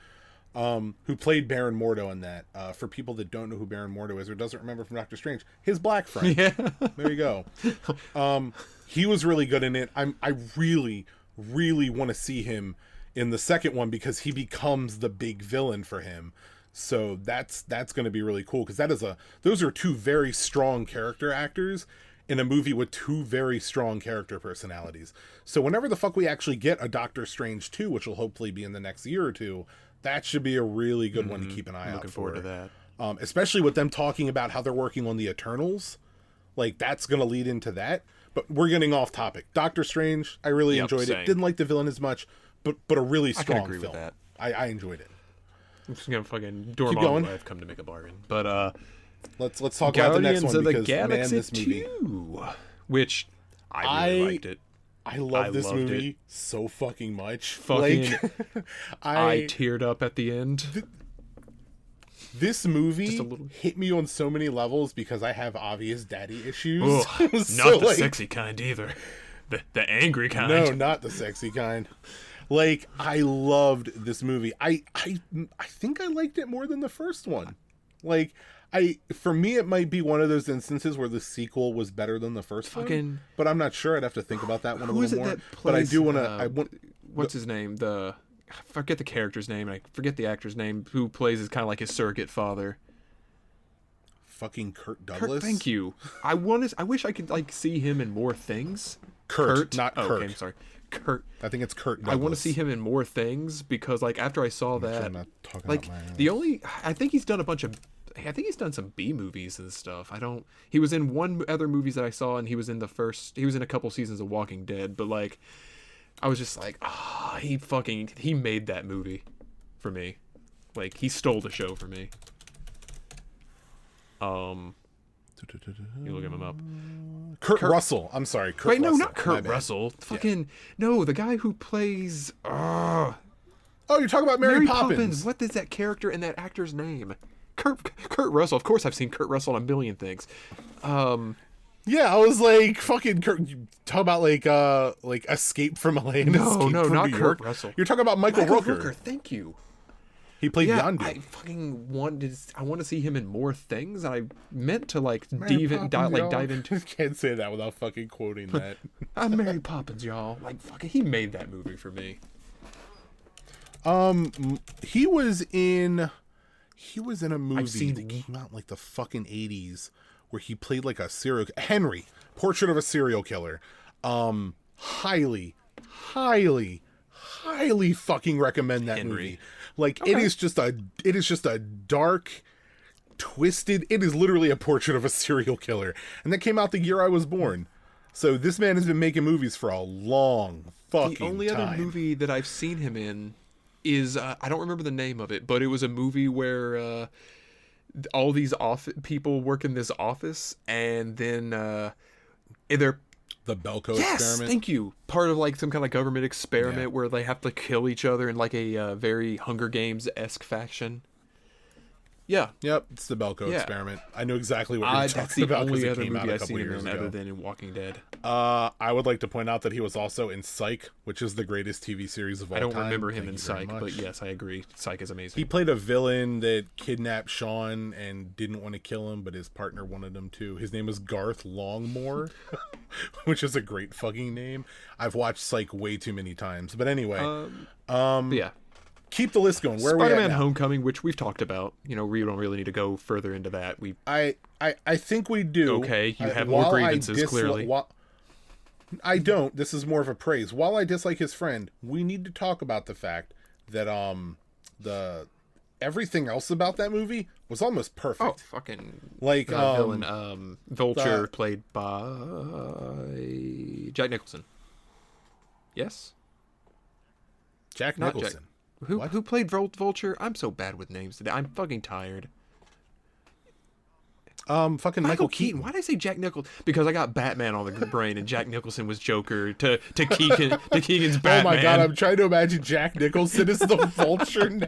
who played Baron Mordo in that. For people that don't know who Baron Mordo is or doesn't remember from Doctor Strange, his black friend. Yeah. There you go. He was really good in it. I really, really want to see him in the second one because he becomes the big villain for him. So that's going to be really cool because those are two very strong character actors in a movie with two very strong character personalities. So whenever the fuck we actually get a Doctor Strange 2, which will hopefully be in the next year or two, that should be a really good one to keep an eye out for. Looking forward to that. Especially with them talking about how they're working on the Eternals. Like, that's going to lead into that. But we're getting off topic. Doctor Strange, I really enjoyed it. Didn't like the villain as much, but a really strong I can agree film. with that. I enjoyed it. I'm just gonna fucking Dormammu. I've come to make a bargain, but let's talk about the next one of the because Galaxy man, this movie, 2, which I really liked it. I love this movie so fucking much. Fucking, like, I teared up at the end. This movie hit me on so many levels because I have obvious daddy issues. Ugh, not the sexy kind either. The angry kind. No, not the sexy kind. Like, I loved this movie. I think I liked it more than the first one. Like, for me, it might be one of those instances where the sequel was better than the first one. But I'm not sure. I'd have to think about that one a little more. But I do want to. What's his name? I forget the character's name. And I forget the actor's name. Who plays as kind of like his surrogate father? Fucking Kurt Douglas. Thank you. I wish I could like see him in more things. Kurt, not Kurt. Okay, I'm sorry. Kurt. I think it's Kurt Douglas. I want to see him in more things because, like, after I saw that, I'm not talking like, I think he's done some B movies and stuff. He was in one other movies that I saw, and he was in a couple seasons of Walking Dead, but, like, I was just like, he made that movie for me. Like, he stole the show for me. You look him up. Kurt Russell. I'm sorry. Kurt Russell. No, not Kurt Russell. Fucking no, the guy who plays. Oh, you're talking about Mary Poppins. What is that character and that actor's name? Kurt Russell. Of course, I've seen Kurt Russell on a million things. Yeah, I was like, fucking Kurt. You talk about like Escape from LA. No, not New Kurt York. Russell. You're talking about Michael Rooker. Thank you. He played Yondu. I fucking want to see him in more things. I meant to like Mary dive into. Can't say that without fucking quoting that. I'm Mary Poppins, y'all. Like fucking, he made that movie for me. He was in a movie that came out in like the fucking 80s where he played like a Henry, Portrait of a Serial Killer. Highly fucking recommend that movie. Like, okay. It is just a dark, twisted, it is literally a portrait of a serial killer. And that came out the year I was born. So this man has been making movies for a long fucking time. The only other movie that I've seen him in is, I don't remember the name of it, but it was a movie where all these people work in this office, and then they're... The Belko experiment? Thank you. Part of like some kind of government experiment where they have to kill each other in like a very Hunger Games-esque fashion. Yeah. Yep, it's the Belko experiment. I know exactly what you're talking about because it came out a couple years ago. Other than in Walking Dead. I would like to point out that he was also in Psych, which is the greatest TV series of all time. I don't remember him in Psych, but yes, I agree. Psych is amazing. He played a villain that kidnapped Sean and didn't want to kill him, but his partner wanted him to. His name was Garth Longmore, which is a great fucking name. I've watched Psych way too many times. But anyway. Yeah. Keep the list going. Where Spider-Man are we at now? Homecoming, which we've talked about. You know, we don't really need to go further into that. I think we do. Okay, you have more grievances, clearly. I don't. This is more of a praise. While I dislike his friend, we need to talk about the fact that the everything else about that movie was almost perfect. Oh, fucking like villain Vulture played by Jack Nicholson. Yes? Jack Not Nicholson. Who played Vulture? I'm so bad with names today. I'm fucking tired. Fucking Michael Keaton. Why did I say Jack Nicholson? Because I got Batman on the brain, and Jack Nicholson was Joker to Keegan's Batman. Oh my god, I'm trying to imagine Jack Nicholson as the Vulture now.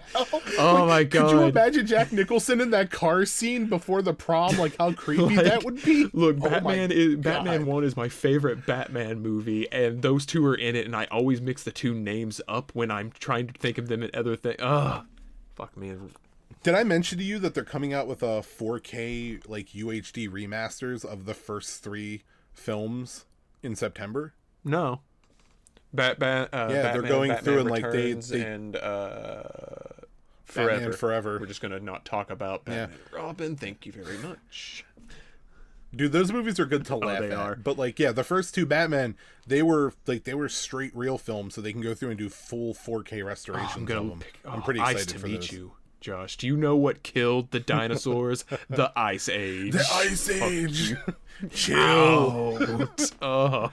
Oh my god. Could you imagine Jack Nicholson in that car scene before the prom? Like how creepy that would be? Look, Batman 1 is my favorite Batman movie, and those two are in it, and I always mix the two names up when I'm trying to think of them in other things. Ugh. Fuck me. Did I mention to you that they're coming out with a 4K like UHD remasters of the first 3 films in September? No. Batman, they're going Batman through and Returns like and Batman Forever. We're just gonna not talk about Batman and Robin. Thank you very much. Dude, those movies are good to laugh they at. are. But like, yeah, the first 2 Batman, they were straight real films, so they can go through and do full 4K restorations of them. I'm pretty excited for those. You. Josh, do you know what killed the dinosaurs? The Ice Age. The Ice Age. Chill. Oh.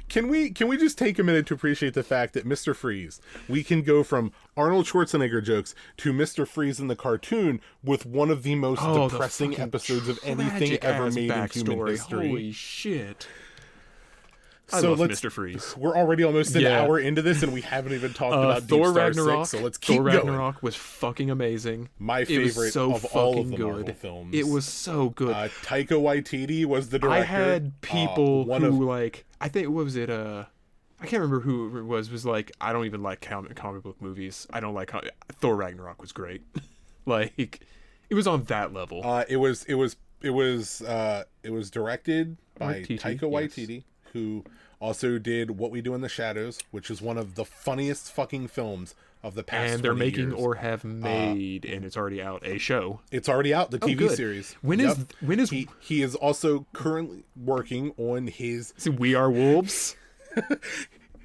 Can we just take a minute to appreciate the fact that Mr. Freeze, we can go from Arnold Schwarzenegger jokes to Mr. Freeze in the cartoon with one of the most depressing episodes of anything ever made in human history. Holy shit. I So love Mr. Freeze. We're already almost an hour into this, and we haven't even talked about Thor Deep Star Ragnarok. 6, so let's keep Thor going. Ragnarok was fucking amazing. My favorite of all of the Marvel films. It was so good. Taika Waititi was the director. I had people like, I think, what was it? I can't remember who it was like, I don't even like comic book movies. I don't like, Thor Ragnarok was great. Like, it was on that level. It was directed by Taika Waititi, who also did What We Do in the Shadows, which is one of the funniest fucking films of the past 20 years. And they're making or have made, and it's already out, a show. It's already out, the TV series. When is he is also currently working on his We Are Wolves?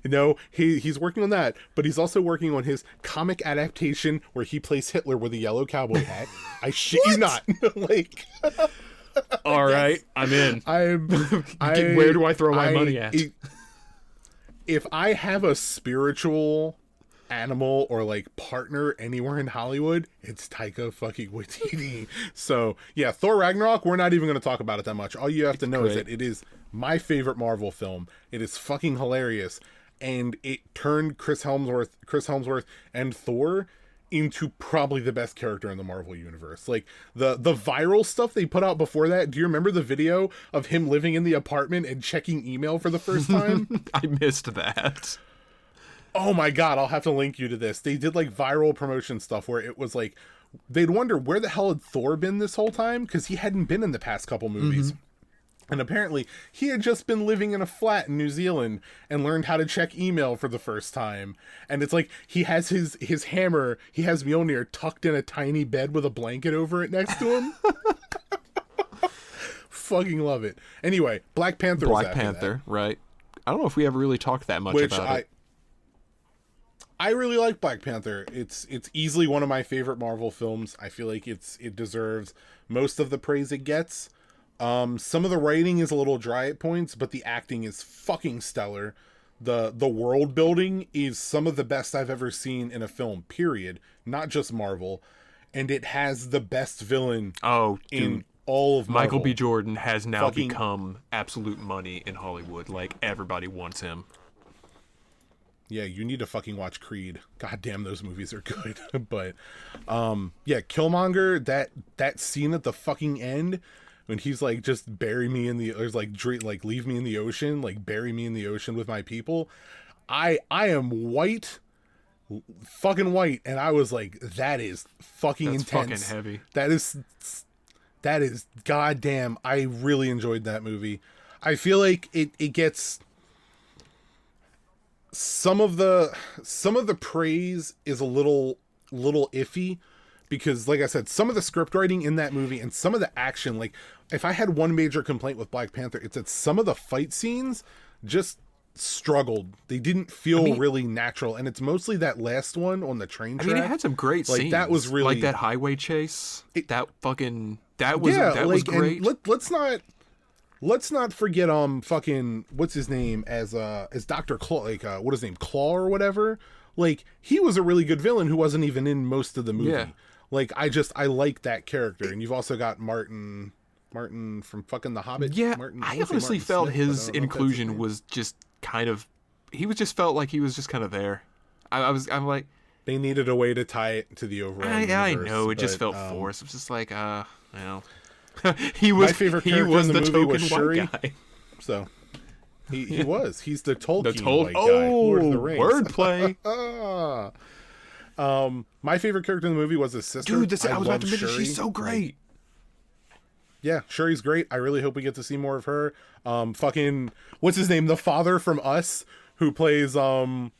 No, he's working on that, but he's also working on his comic adaptation where he plays Hitler with a yellow cowboy hat. I shit you not. Like, all right, I'm in. Where do I throw my money at? If I have a spiritual animal or like partner anywhere in Hollywood, it's Taika fucking Waititi. So yeah, Thor Ragnarok, we're not even going to talk about it that much. All you have to know is that it is my favorite Marvel film. It is fucking hilarious, and it turned Chris Hemsworth and Thor into probably the best character in the Marvel universe. Like the viral stuff they put out before that. Do you remember the video of him living in the apartment and checking email for the first time? I missed that. Oh my god, I'll have to link you to this. They did like viral promotion stuff where it was like they'd wonder where the hell had Thor been this whole time, because he hadn't been in the past couple movies. And apparently he had just been living in a flat in New Zealand and learned how to check email for the first time. And it's like he has his hammer, he has Mjolnir tucked in a tiny bed with a blanket over it next to him. Fucking love it. Anyway, Black Panther was after that. Right. I don't know if we ever really talked that much about it. I really like Black Panther. It's easily one of my favorite Marvel films. I feel like it deserves most of the praise it gets. Some of the writing is a little dry at points, but the acting is fucking stellar. The world building is some of the best I've ever seen in a film, period. Not just Marvel. And it has the best villain in all of Marvel. Michael B. Jordan has now become absolute money in Hollywood. Like, everybody wants him. Yeah, you need to fucking watch Creed. God damn, those movies are good. But, yeah, Killmonger, that scene at the fucking end, when he's like, just bury me in the, or like, leave me in the ocean, like, bury me in the ocean with my people. I am white, fucking white, and I was like, that is fucking intense. Fucking heavy. That is goddamn. I really enjoyed that movie. I feel like it gets some of the praise is a little iffy, because like I said, some of the script writing in that movie and some of the action, like if I had one major complaint with Black Panther, it's that some of the fight scenes just struggled. They didn't feel really natural, and it's mostly that last one on the train track. I mean, it had some great like scenes. that was really like that highway chase. That was great. Let's not forget fucking what's his name as Dr. Claw, like what is his name, Claw or whatever. Like he was a really good villain who wasn't even in most of the movie. Yeah. Like I like that character, and you've also got Martin from fucking The Hobbit. Yeah, Martin, I honestly felt Smith, his inclusion was just kind of. He was just felt like he was just kind of there. I'm like. They needed a way to tie it to the overall universe. I know, it just felt forced. It was just like, he was. My favorite he character was in the the movie token was Shuri. white guy. So he was. He's the Tolkien white guy. Oh, Lord of the Rings. wordplay. My favorite character in the movie was his sister. Dude, I was about to love mention Shuri. she's so great. Yeah, Shuri's great. I really hope we get to see more of her. Fucking what's his name? The father from Us, who plays the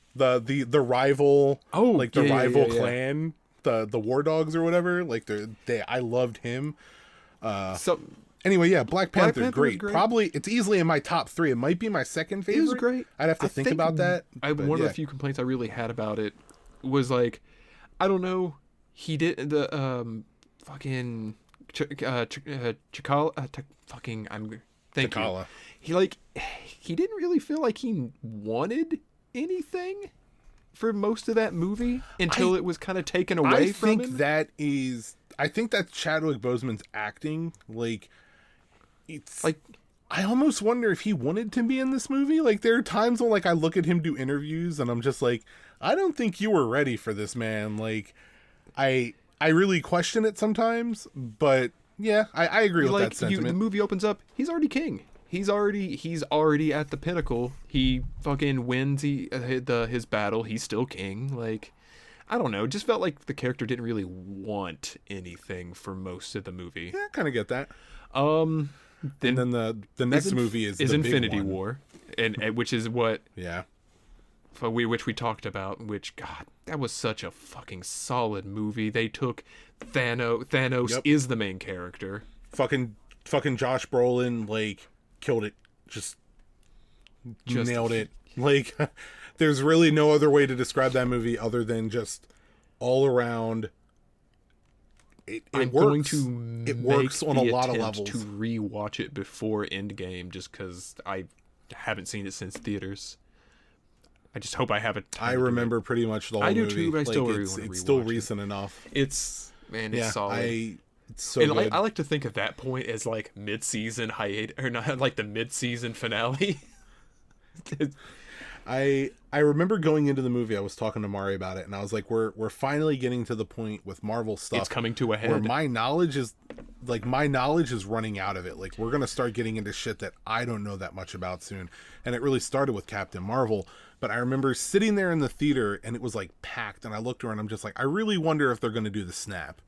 rival, rival clan, the War Dogs or whatever. Like I loved him. So anyway, yeah, Black Panther, Panther great. was great. Probably it's easily in my top 3. It might be my second favorite. it was great. I'd have to think about that. One of the few complaints I really had about it was like, I don't know, he did the fucking Chikala fucking thank T'Challa. you. He didn't really feel like he wanted anything for most of that movie until it was kind of taken away from him. I think that's Chadwick Boseman's acting. Like, it's like, I almost wonder if he wanted to be in this movie. Like, there are times when, like, I look at him do interviews and I'm just like, I don't think you were ready for this, man. Like, I really question it sometimes, but yeah, I agree with that sentiment. The movie opens up, he's already king. He's already at the pinnacle. He fucking wins his battle. He's still king. Like, I don't know. It just felt like the character didn't really want anything for most of the movie. Yeah, I kind of get that. Then the next movie is the Infinity big one. War, and which is what yeah, which we talked about. Which, God, that was such a fucking solid movie. They took Thanos is the main character. Fucking Josh Brolin, like, killed it. Just nailed it. Like, there's really no other way to describe that movie other than just all around. It works on a lot of levels. To rewatch it before Endgame, just because I haven't seen it since theaters. I just hope I have it. I remember pretty much the whole movie. I do too, but I still really want to rewatch it. It's still recent enough. It's solid. It's so good. I like to think of that point as like mid-season hiatus, or not like the mid-season finale. I remember going into the movie, I was talking to Mari about it, and I was like, we're finally getting to the point with Marvel stuff. It's coming to a head. Where my knowledge is running out of it. Like, we're gonna start getting into shit that I don't know that much about soon. And it really started with Captain Marvel. But I remember sitting there in the theater and it was like packed, and I looked around and I'm just like, I really wonder if they're gonna do the snap.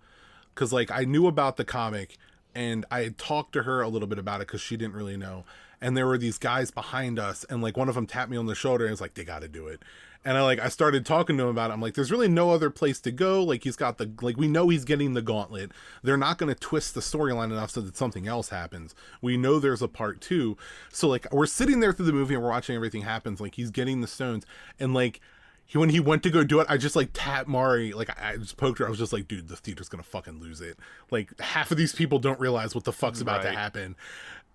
Because, like, I knew about the comic, and I had talked to her a little bit about it because she didn't really know. And there were these guys behind us, and, like, one of them tapped me on the shoulder and was like, they got to do it. And I started talking to him about it. I'm like, there's really no other place to go. Like, we know he's getting the gauntlet. They're not going to twist the storyline enough so that something else happens. We know there's a part 2. So, like, we're sitting there through the movie and we're watching everything happens. Like, he's getting the stones, and, like, when he went to go do it, I just, like, tapped Mari. Like, I just poked her. I was just like, dude, the theater's gonna fucking lose it. Like, half of these people don't realize what the fuck's about to happen.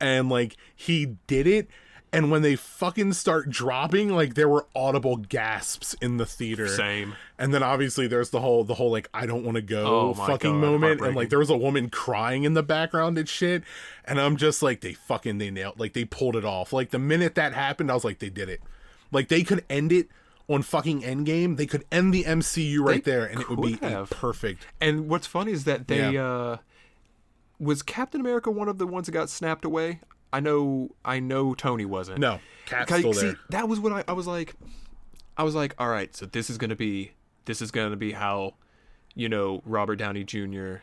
And, like, he did it. And when they fucking start dropping, like, there were audible gasps in the theater. Same. And then obviously there's the whole like, I don't want to go fucking God, moment. And, like, there was a woman crying in the background and shit. And I'm just like, they nailed, like, they pulled it off. Like, the minute that happened, I was like, they did it. Like, they could end it on fucking Endgame. They could end the MCU right there, and it would be perfect. And what's funny is that they was Captain America one of the ones that got snapped away? I know Tony wasn't. No, Cap's still there. See, that was what I was like, all right, so this is gonna be how, you know, Robert Downey Jr.,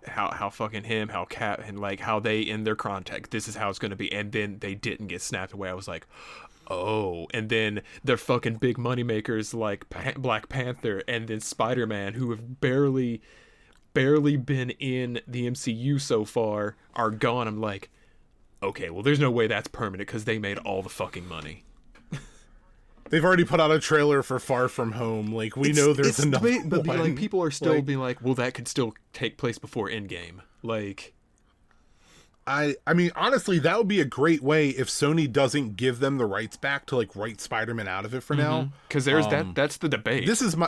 how fucking him, how Cap, and, like, how they end their contact. This is how it's gonna be. And then they didn't get snapped away. I was like, oh. And then they're fucking big money makers like Black Panther and then Spider-Man, who have barely been in the MCU so far, are gone. I'm like, okay, well, there's no way that's permanent because they made all the fucking money. They've already put out a trailer for Far From Home. Like, we know there's another one. But like, people are still being like, well, that could still take place before Endgame. Like, I mean, honestly, that would be a great way if Sony doesn't give them the rights back to like write Spider-Man out of it for now. Because there's that's the debate. This is my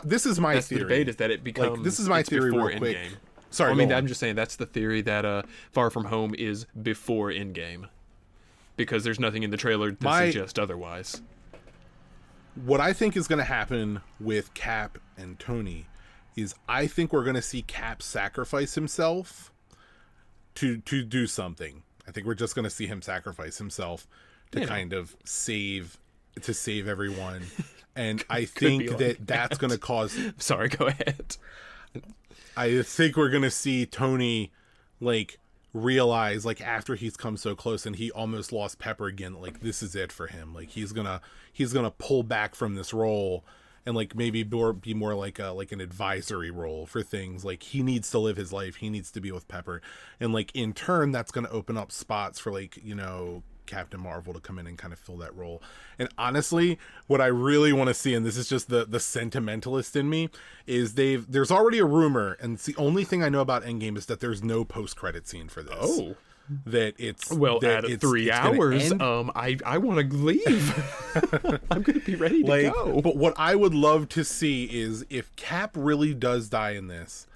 theory. The debate is that it becomes like, this is my theory real quick. Endgame. Sorry, I mean, I'm just saying that's the theory that Far From Home is before Endgame, because there's nothing in the trailer to suggest otherwise. What I think is going to happen with Cap and Tony is I think we're going to see Cap sacrifice himself to do something. I think we're just going to see him sacrifice himself to kind of save everyone. And I think that's going to cause... Sorry, go ahead. I think we're going to see Tony, like, realize, like, after he's come so close and he almost lost Pepper again, like, this is it for him. Like, he's gonna pull back from this role and, like, maybe be more like an advisory role for things. Like, he needs to live his life. He needs to be with Pepper. And, like, in turn, that's going to open up spots for, like, you know, Captain Marvel to come in and kind of fill that role. And honestly, what I really want to see, and this is just the sentimentalist in me, is there's already a rumor, and it's the only thing I know about Endgame is that there's no post-credit scene for this. Oh. That it's... Well, that at 3 hours, I want to leave. I'm going to be ready to go. But what I would love to see is if Cap really does die in this,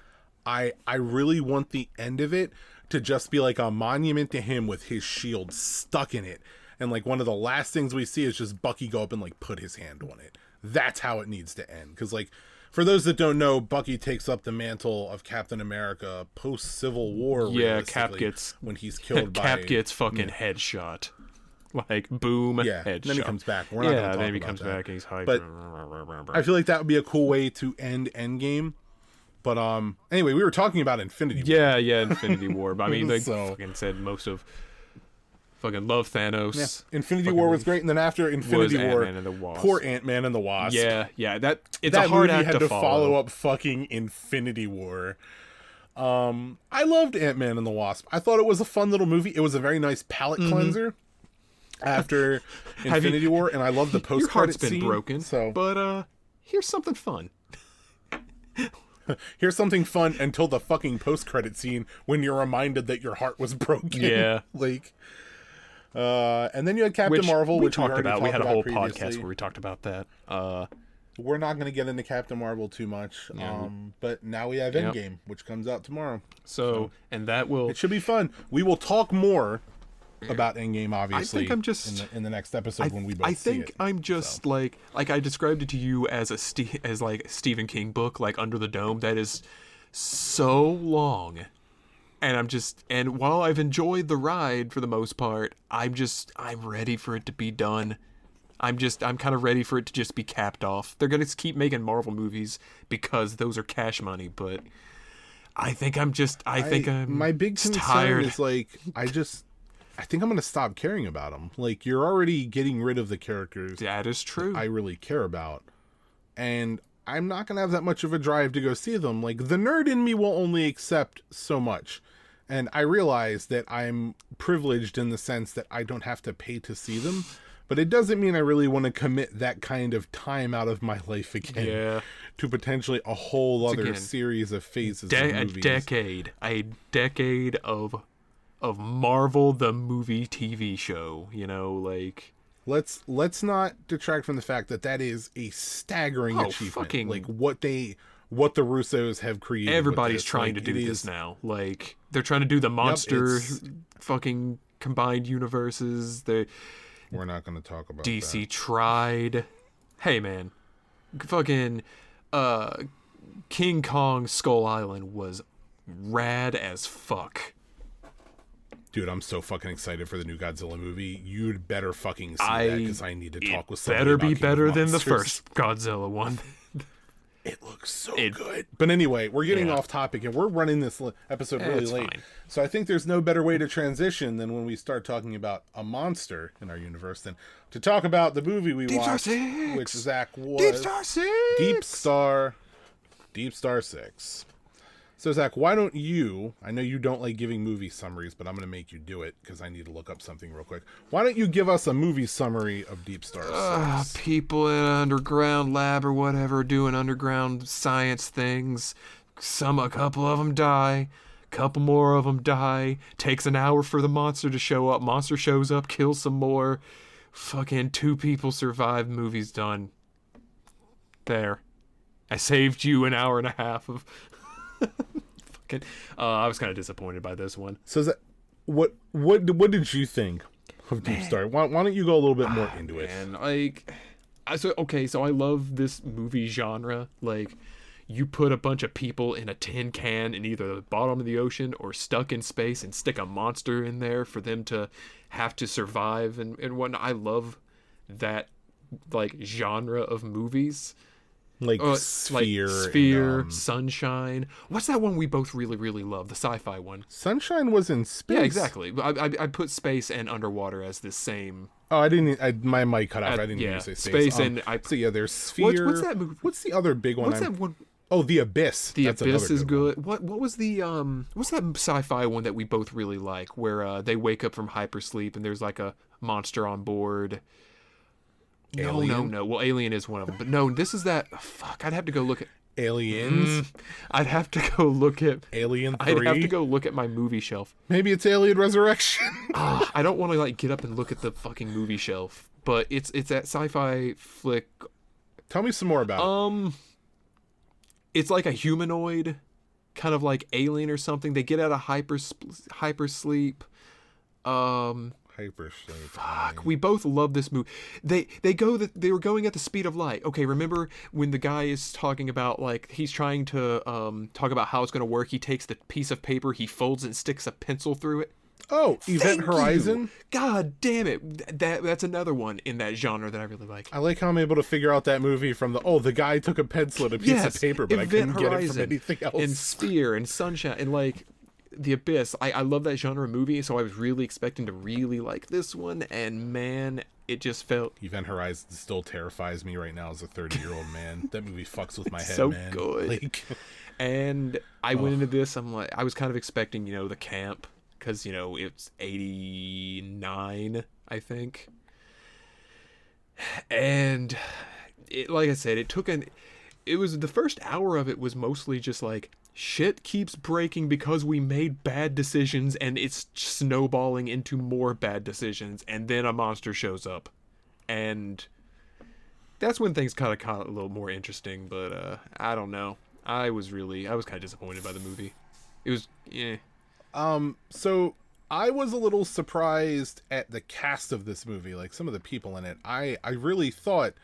I really want the end of it to just be like a monument to him with his shield stuck in it. And like one of the last things we see is just Bucky go up and like put his hand on it. That's how it needs to end. Because like, for those that don't know, Bucky takes up the mantle of Captain America post-Civil War. Yeah, Cap gets... When he's killed Cap gets fucking headshot. Like, boom, headshot. And then he comes back. We're not going to talk then he about comes that. back and he's hyped. But I feel like that would be a cool way to end Endgame. But anyway, we were talking about Infinity War. Yeah, Infinity War. But I mean, like, fucking said most of... Fucking love Thanos. Yeah. Infinity War was great, and then after Infinity War, Ant-Man and the Wasp. Poor Ant-Man and the Wasp. Yeah, that it's that a hard movie act had to follow up fucking Infinity War. I loved Ant-Man and the Wasp. I thought it was a fun little movie. It was a very nice palate cleanser after Infinity War, and I love the post-credit scene. Your heart's been broken, so but here's something fun. Here's something fun until the fucking post-credit scene when you're reminded that your heart was broken. Yeah. Like... and then you had Captain Marvel, which we talked about. We had a whole previously. podcast where we talked about that. We're not going to get into Captain Marvel too much. But now we have Endgame, which comes out tomorrow. So, and that will... It should be fun. We will talk more about Endgame, obviously, I think I'm just... in the next episode when we both see it. I think I'm just, like I described it to you as like a Stephen King book, like Under the Dome, that is so long. And while I've enjoyed the ride for the most part, I'm ready for it to be done. I'm kind of ready for it to just be capped off. They're going to keep making Marvel movies because those are cash money, but I think I'm my big concern tired. Is like, I think I'm going to stop caring about them. Like, you're already getting rid of the characters. That is true. I really care about. And I'm not going to have that much of a drive to go see them. Like, the nerd in me will only accept so much. And I realize that I'm privileged in the sense that I don't have to pay to see them, but it doesn't mean I really want to commit that kind of time out of my life again to potentially a whole other series of phases of movies. A decade of Marvel the movie TV show, you know, like... Let's not detract from the fact that is a staggering achievement. Like what the Russos have created. Everybody's trying to do this now. Like, they're trying to do the monster fucking combined universes. We're not going to talk about DC that. tried. Hey, man. Fucking King Kong Skull Island was rad as fuck. Dude, I'm so fucking excited for the new Godzilla movie. You'd better fucking see that, because I need to talk with somebody better about be King better of than the Monsters. first Godzilla one. It looks so good. But anyway, we're getting off topic, and we're running this episode really late. Fine. So I think there's no better way to transition than when we start talking about a monster in our universe than to talk about the movie we watched, which Zach was Deep Star 6. Deep Star 6. So, Zach, why don't you? I know you don't like giving movie summaries, but I'm going to make you do it because I need to look up something real quick. Why don't you give us a movie summary of Deep Star 6? People in an underground lab or whatever doing underground science things. A couple of them die. Couple more of them die. Takes an hour for the monster to show up. Monster shows up, kills some more. Fucking 2 people survive. Movie's done. There. I saved you an hour and a half of... Fucking, I was kind of disappointed by this one. So is that, what did you think of Deep Star? Why don't you go a little bit more into it? And so I love this movie genre. Like, you put a bunch of people in a tin can in either the bottom of the ocean or stuck in space and stick a monster in there for them to have to survive and whatnot. I love that like genre of movies. Like Sphere, and, Sunshine. What's that one we both really, really love? The sci-fi one. Sunshine was in space. Yeah, exactly. I put space and underwater as the same. Oh, I didn't. My mic cut off. I didn't hear you say space. So yeah, there's Sphere. What's that movie? What's the other big one? What's that one? Oh, The Abyss. The Abyss is good. What was the what's that sci-fi one that we both really like? Where they wake up from hypersleep and there's like a monster on board. Alien? No. Well, Alien is one of them. But no, this is that... Fuck, I'd have to go look at... Aliens? I'd have to go look at... Alien 3? I'd have to go look at my movie shelf. Maybe it's Alien Resurrection. I don't want to, like, get up and look at the fucking movie shelf. But it's that sci-fi flick... Tell me some more about it. It's like a humanoid, kind of like Alien or something. They get out of hypersleep. Hypersleep. Fuck, we both love this movie. They were going at the speed of light. Okay, remember when the guy is talking about, like, he's trying to talk about how it's going to work. He takes the piece of paper, he folds it and sticks a pencil through it. Oh, Event Horizon? God damn it. That's another one in that genre that I really like. I like how I'm able to figure out that movie from the guy took a pencil and a piece of paper, but Event I couldn't Horizon, get it from anything else. And Sphere and Sunshine and, like, The Abyss. I love that genre of movie, so I was really expecting to really like this one, and man, it just felt... Event Horizon still terrifies me right now as a 30-year-old man. That movie fucks with my head, so man. Good. Like... And I went into this, I was kind of expecting, the camp, because, it's 89, I think. And, like I said, it was the first hour of it was mostly just like, shit keeps breaking because we made bad decisions and it's snowballing into more bad decisions, and then a monster shows up. And that's when things kind of got a little more interesting, but I don't know. I was kind of disappointed by the movie. It was, So I was a little surprised at the cast of this movie, like some of the people in it. I really thought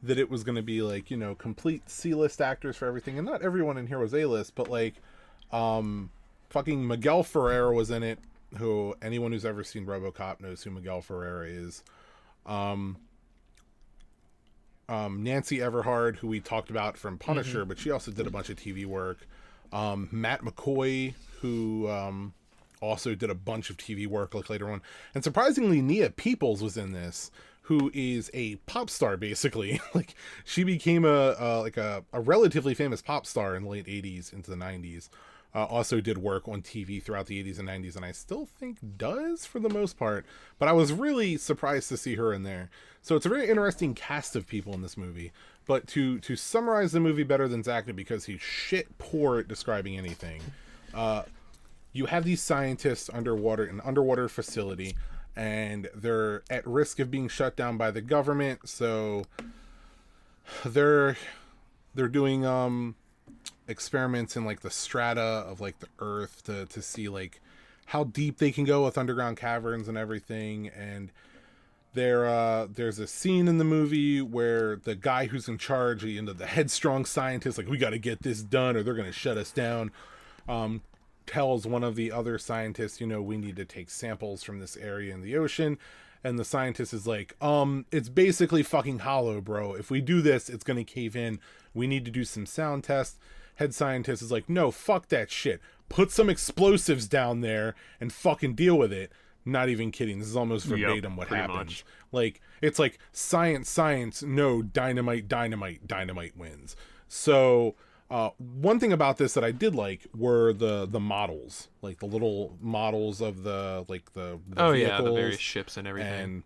that it was going to be like, complete C-list actors for everything. And not everyone in here was A-list, but like, fucking Miguel Ferrer was in it, who anyone who's ever seen RoboCop knows who Miguel Ferrer is. Nancy Everhard, who we talked about from Punisher, but she also did a bunch of TV work. Matt McCoy, who also did a bunch of TV work like later on. And surprisingly, Nia Peoples was in this, who is a pop star, basically. Like, she became a relatively famous pop star in the late 80s into the 90s. Also did work on TV throughout the 80s and 90s, and I still think does for the most part. But I was really surprised to see her in there. So it's a very interesting cast of people in this movie. But to summarize the movie better than Zach did, because he's shit poor at describing anything, you have these scientists underwater in an underwater facility, and they're at risk of being shut down by the government. So they're doing experiments in like the strata of like the earth to see like how deep they can go with underground caverns and everything. And there's a scene in the movie where the guy who's in charge, the headstrong scientist, like, we got to get this done or they're going to shut us down, tells one of the other scientists, we need to take samples from this area in the ocean. And the scientist is like, it's basically fucking hollow, bro. If we do this, it's going to cave in. We need to do some sound tests. Head scientist is like, no, fuck that shit. Put some explosives down there and fucking deal with it. Not even kidding. This is almost verbatim what happens. Much. Like, it's like science, no, dynamite wins. So One thing about this that I did like were the models, like the little models of the Oh vehicles, yeah, the various ships and everything, and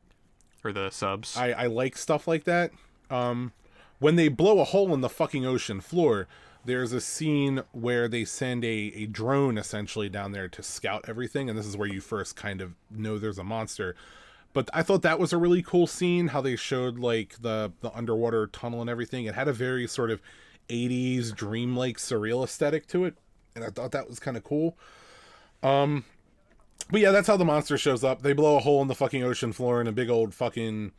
or the subs. I like stuff like that. When they blow a hole in the fucking ocean floor, there's a scene where they send a drone essentially down there to scout everything, and this is where you first kind of know there's a monster. But I thought that was a really cool scene, how they showed like the underwater tunnel and everything. It had a very sort of 80s dreamlike surreal aesthetic to it, and I thought that was kind of cool. But yeah, that's how the monster shows up. They blow a hole in the fucking ocean floor, and a big old fucking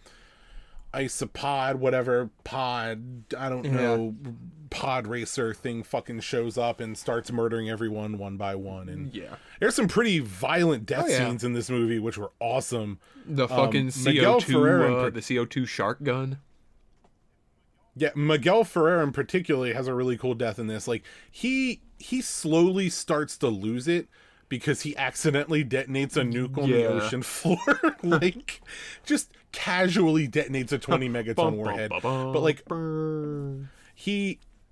isopod, whatever pod, I don't know, pod racer thing fucking shows up and starts murdering everyone one by one. And there's some pretty violent death scenes in this movie, which were awesome. The fucking CO2, the CO2 shark gun. Yeah, Miguel Ferrer in particular has a really cool death in this. Like, he slowly starts to lose it because he accidentally detonates a nuke on the ocean floor. Like, just casually detonates a 20 megaton warhead. But, like,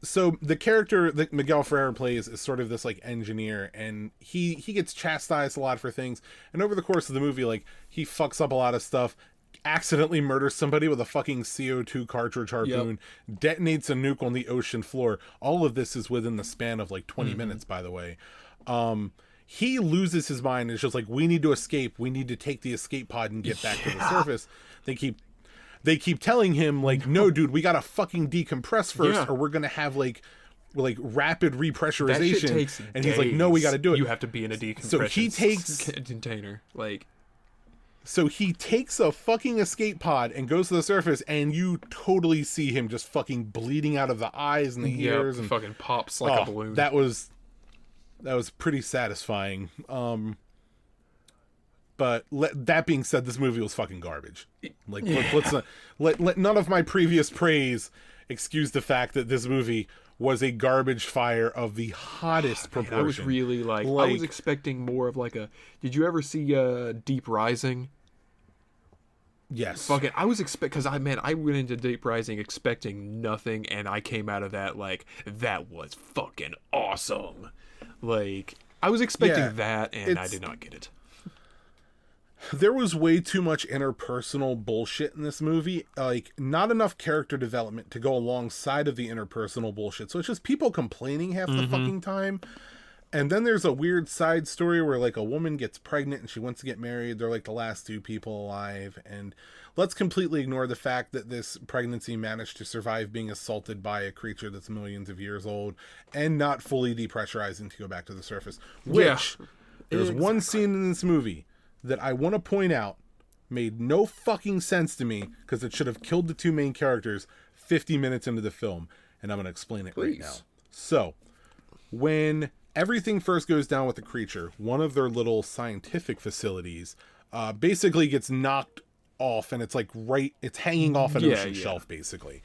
so the character that Miguel Ferrer plays is sort of this, like, engineer, and he gets chastised a lot for things. And over the course of the movie, like, he fucks up a lot of stuff, accidentally murders somebody with a fucking CO2 cartridge harpoon, detonates a nuke on the ocean floor. All of this is within the span of like 20 minutes, by the way. He loses his mind and is just like, we need to escape. We need to take the escape pod and get back to the surface. They keep telling him like, no, dude, we gotta fucking decompress first, or we're gonna have like rapid repressurization. That shit takes and days. He's like, no, we gotta do it. You have to be in a decompression so he takes container. Like, so he takes a fucking escape pod and goes to the surface, and you totally see him just fucking bleeding out of the eyes and the ears, and fucking pops like a balloon. That was pretty satisfying. But that being said, this movie was fucking garbage. Like, let's not let none of my previous praise excuse the fact that this movie was a garbage fire of the hottest proportion. I was really like I was expecting more of like a. Did you ever see Deep Rising? Yes. Fucking, I was because I went into Deep Rising expecting nothing, and I came out of that like, that was fucking awesome. Like, I was expecting that, and I did not get it. There was way too much interpersonal bullshit in this movie. Like, not enough character development to go alongside of the interpersonal bullshit. So it's just people complaining half the fucking time. And then there's a weird side story where, like, a woman gets pregnant and she wants to get married. They're, like, the last two people alive. And let's completely ignore the fact that this pregnancy managed to survive being assaulted by a creature that's millions of years old and not fully depressurizing to go back to the surface. Which, there's one scene in this movie that I want to point out made no fucking sense to me because it should have killed the two main characters 50 minutes into the film. And I'm going to explain it right now. So, when everything first goes down with the creature, one of their little scientific facilities basically gets knocked off, and it's like it's hanging off an ocean shelf basically.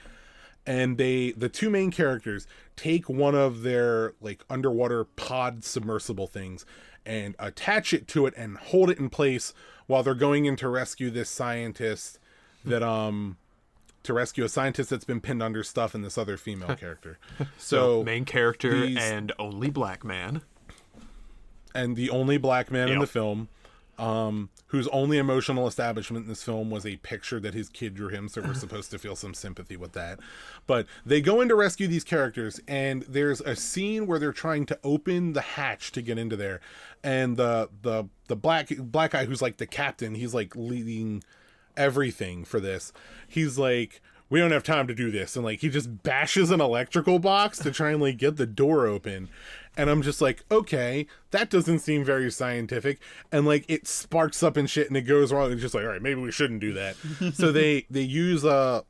And the two main characters take one of their like underwater pod submersible things and attach it to it and hold it in place while they're going in to rescue this scientist to rescue a scientist that's been pinned under stuff and this other female character. So main character and only black man. And the only black man in the film, whose only emotional establishment in this film was a picture that his kid drew him, so we're supposed to feel some sympathy with that. But they go in to rescue these characters, and there's a scene where they're trying to open the hatch to get into there, and the black guy who's like the captain, he's like leading everything for this. He's like, we don't have time to do this, and like he just bashes an electrical box to try and like get the door open. And I'm just like, okay, that doesn't seem very scientific. And like it sparks up and shit and it goes wrong. It's just like, all right, maybe we shouldn't do that. So they use a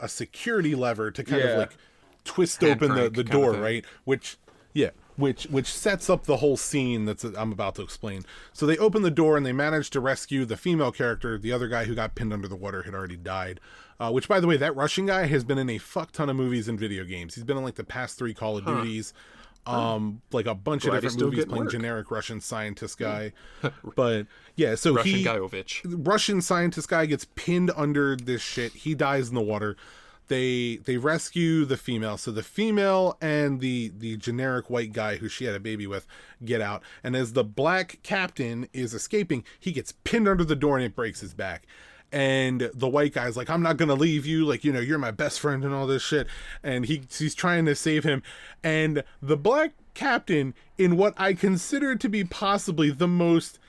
security lever to kind of like twist open the door, right? Which sets up the whole scene that I'm about to explain. So they open the door and they manage to rescue the female character. The other guy who got pinned under the water had already died. Which, by the way, that Russian guy has been in a fuck ton of movies and video games. He's been in like the past 3 Call of Duties. Like a bunch of different movies playing generic Russian scientist guy. But yeah, so Russian Guyovich. Russian scientist guy gets pinned under this shit. He dies in the water. they rescue the female. So the female and the generic white guy who she had a baby with get out. And as the black captain is escaping, he gets pinned under the door and it breaks his back. And the white guy's like, I'm not going to leave you. Like, you know, you're my best friend and all this shit. And he's trying to save him. And the black captain, in what I consider to be possibly the most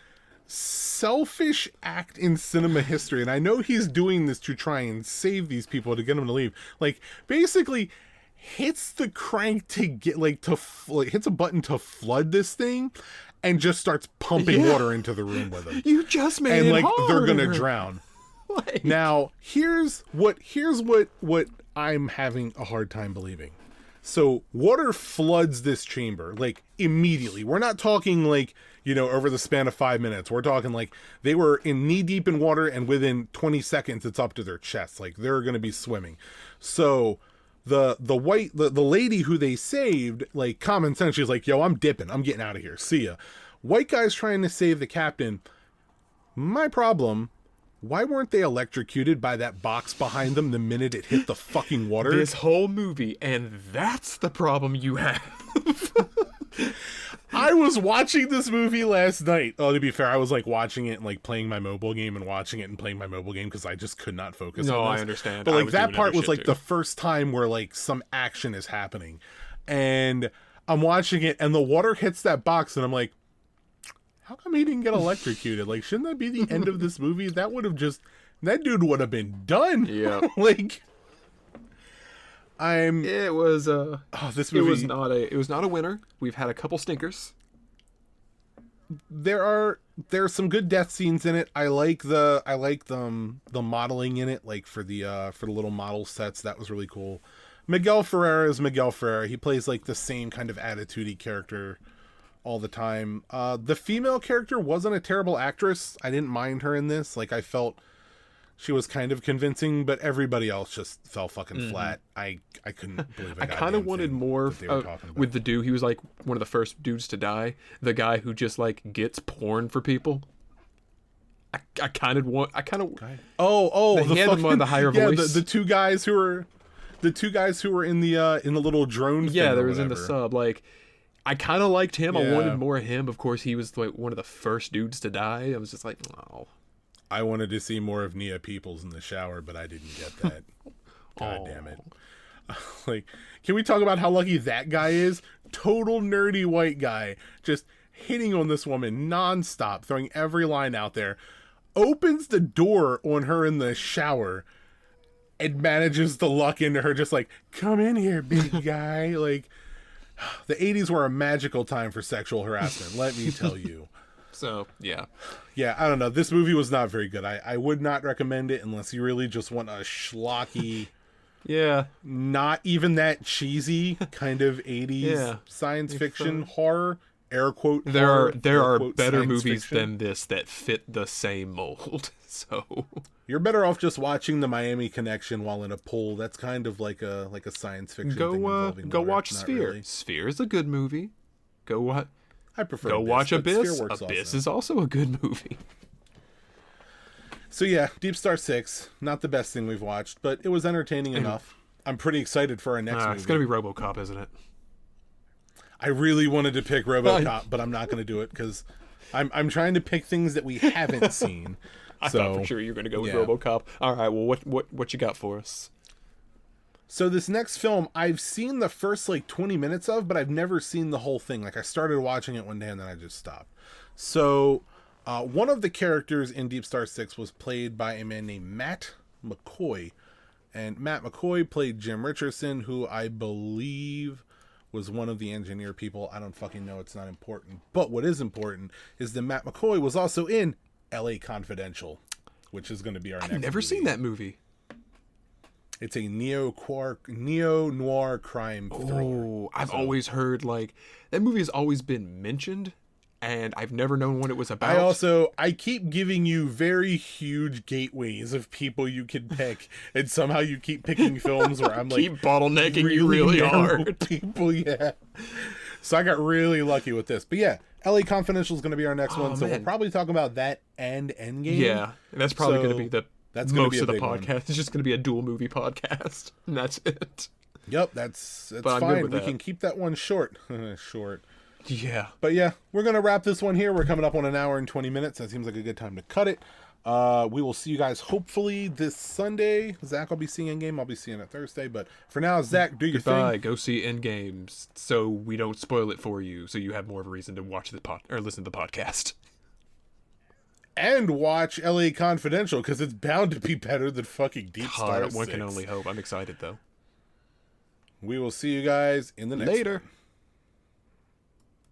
selfish act in cinema history, and I know he's doing this to try and save these people to get them to leave, like basically hits the crank to get hits a button to flood this thing and just starts pumping water into the room with him. You just made and it like harder. They're gonna drown. Like... Now here's what I'm having a hard time believing. So water floods this chamber like immediately. We're not talking like, you know, over the span of 5 minutes. We're talking like they were in knee deep in water and within 20 seconds it's up to their chest. Like they're going to be swimming. So the lady who they saved, like common sense, she's like, yo, I'm dipping. I'm getting out of here. See ya. White guy's trying to save the captain. My problem, why weren't they electrocuted by that box behind them the minute it hit the fucking water? This whole movie, and that's the problem you have. I was watching this movie last night. Oh, to be fair, I was like watching it and like playing my mobile game and watching it and playing my mobile game because I just could not focus on this. No, I understand. But like that part was like the first time where like some action is happening. And I'm watching it and the water hits that box and I'm like, how come he didn't get electrocuted? Like, shouldn't that be the end of this movie? That dude would have been done. Yeah. Like, it was this movie. It was not a winner. We've had a couple stinkers. There's some good death scenes in it. I like the modeling in it, like for the little model sets. That was really cool. Miguel Ferrer is Miguel Ferrer. He plays like the same kind of attitude-y character all the time. The female character wasn't a terrible actress. I didn't mind her in this. Like, I felt she was kind of convincing, but everybody else just fell fucking flat. I couldn't believe it. I kind of wanted more with the dude. He was like one of the first dudes to die. The guy who just like gets porn for people. I kind of he had the the higher voice. The two guys who were in the little drone. Yeah, thing there or was in the whatever. sub. Like, I kind of liked him. Yeah. I wanted more of him. Of course, he was like one of the first dudes to die. I was just like, oh. I wanted to see more of Nia Peoples in the shower, but I didn't get that. God damn it. Like, can we talk about how lucky that guy is? Total nerdy white guy, just hitting on this woman nonstop, throwing every line out there, opens the door on her in the shower, and manages to luck into her, just like, come in here, big guy. Like, the 80s were a magical time for sexual harassment, let me tell you. So, yeah. Yeah, I don't know. This movie was not very good. I would not recommend it unless you really just want a schlocky, not even that cheesy kind of 80s science fiction horror. Air quote. There are better movies fiction than this that fit the same mold. So you're better off just watching The Miami Connection while in a pool. That's kind of like a science fiction thing involving go water. watch Not Sphere. really. Sphere is a good movie. I prefer Go watch but Abyss. Sphere works Abyss also. is also a good movie. So yeah, Deep Star 6, not the best thing we've watched, but it was entertaining enough. I'm pretty excited for our next movie. It's gonna be RoboCop, isn't it? I really wanted to pick RoboCop, but I'm not going to do it because I'm trying to pick things that we haven't seen. I thought for sure you were going to go with RoboCop. All right, well, what you got for us? So this next film, I've seen the first like 20 minutes of, but I've never seen the whole thing. Like I started watching it one day and then I just stopped. So one of the characters in Deep Star 6 was played by a man named Matt McCoy. And Matt McCoy played Jim Richardson, who I believe was one of the engineer people. I don't fucking know. It's not important. But what is important is that Matt McCoy was also in L.A. Confidential, which is going to be our next movie. I've never seen that movie. It's a neo-noir crime thriller. Oh, I've always heard, like, that movie has always been mentioned, and I've never known what it was about. I keep giving you very huge gateways of people you can pick, and somehow you keep picking films where I'm like... keep bottlenecking you really hard. People, yeah. So I got really lucky with this. But yeah, LA Confidential is going to be our next one, so we'll probably talk about that and Endgame. Yeah, and that's probably going to be That's going to be Most a of the big one. podcast is just going to be a dual movie podcast, and that's it. Yep, that's But I'm good fine. with We that. can keep that one short. Short. Yeah. But yeah, we're going to wrap this one here. We're coming up on an hour and 20 minutes. That seems like a good time to cut it. We will see you guys hopefully this Sunday. Zach will be seeing Endgame. I'll be seeing it Thursday. But for now, Zach, do your Goodbye. thing. Go see Endgame so we don't spoil it for you, so you have more of a reason to watch the or listen to the podcast. And watch LA Confidential, because it's bound to be better than fucking Deep Star One 6. can only hope. I'm excited, though. We will see you guys in the next Later. one.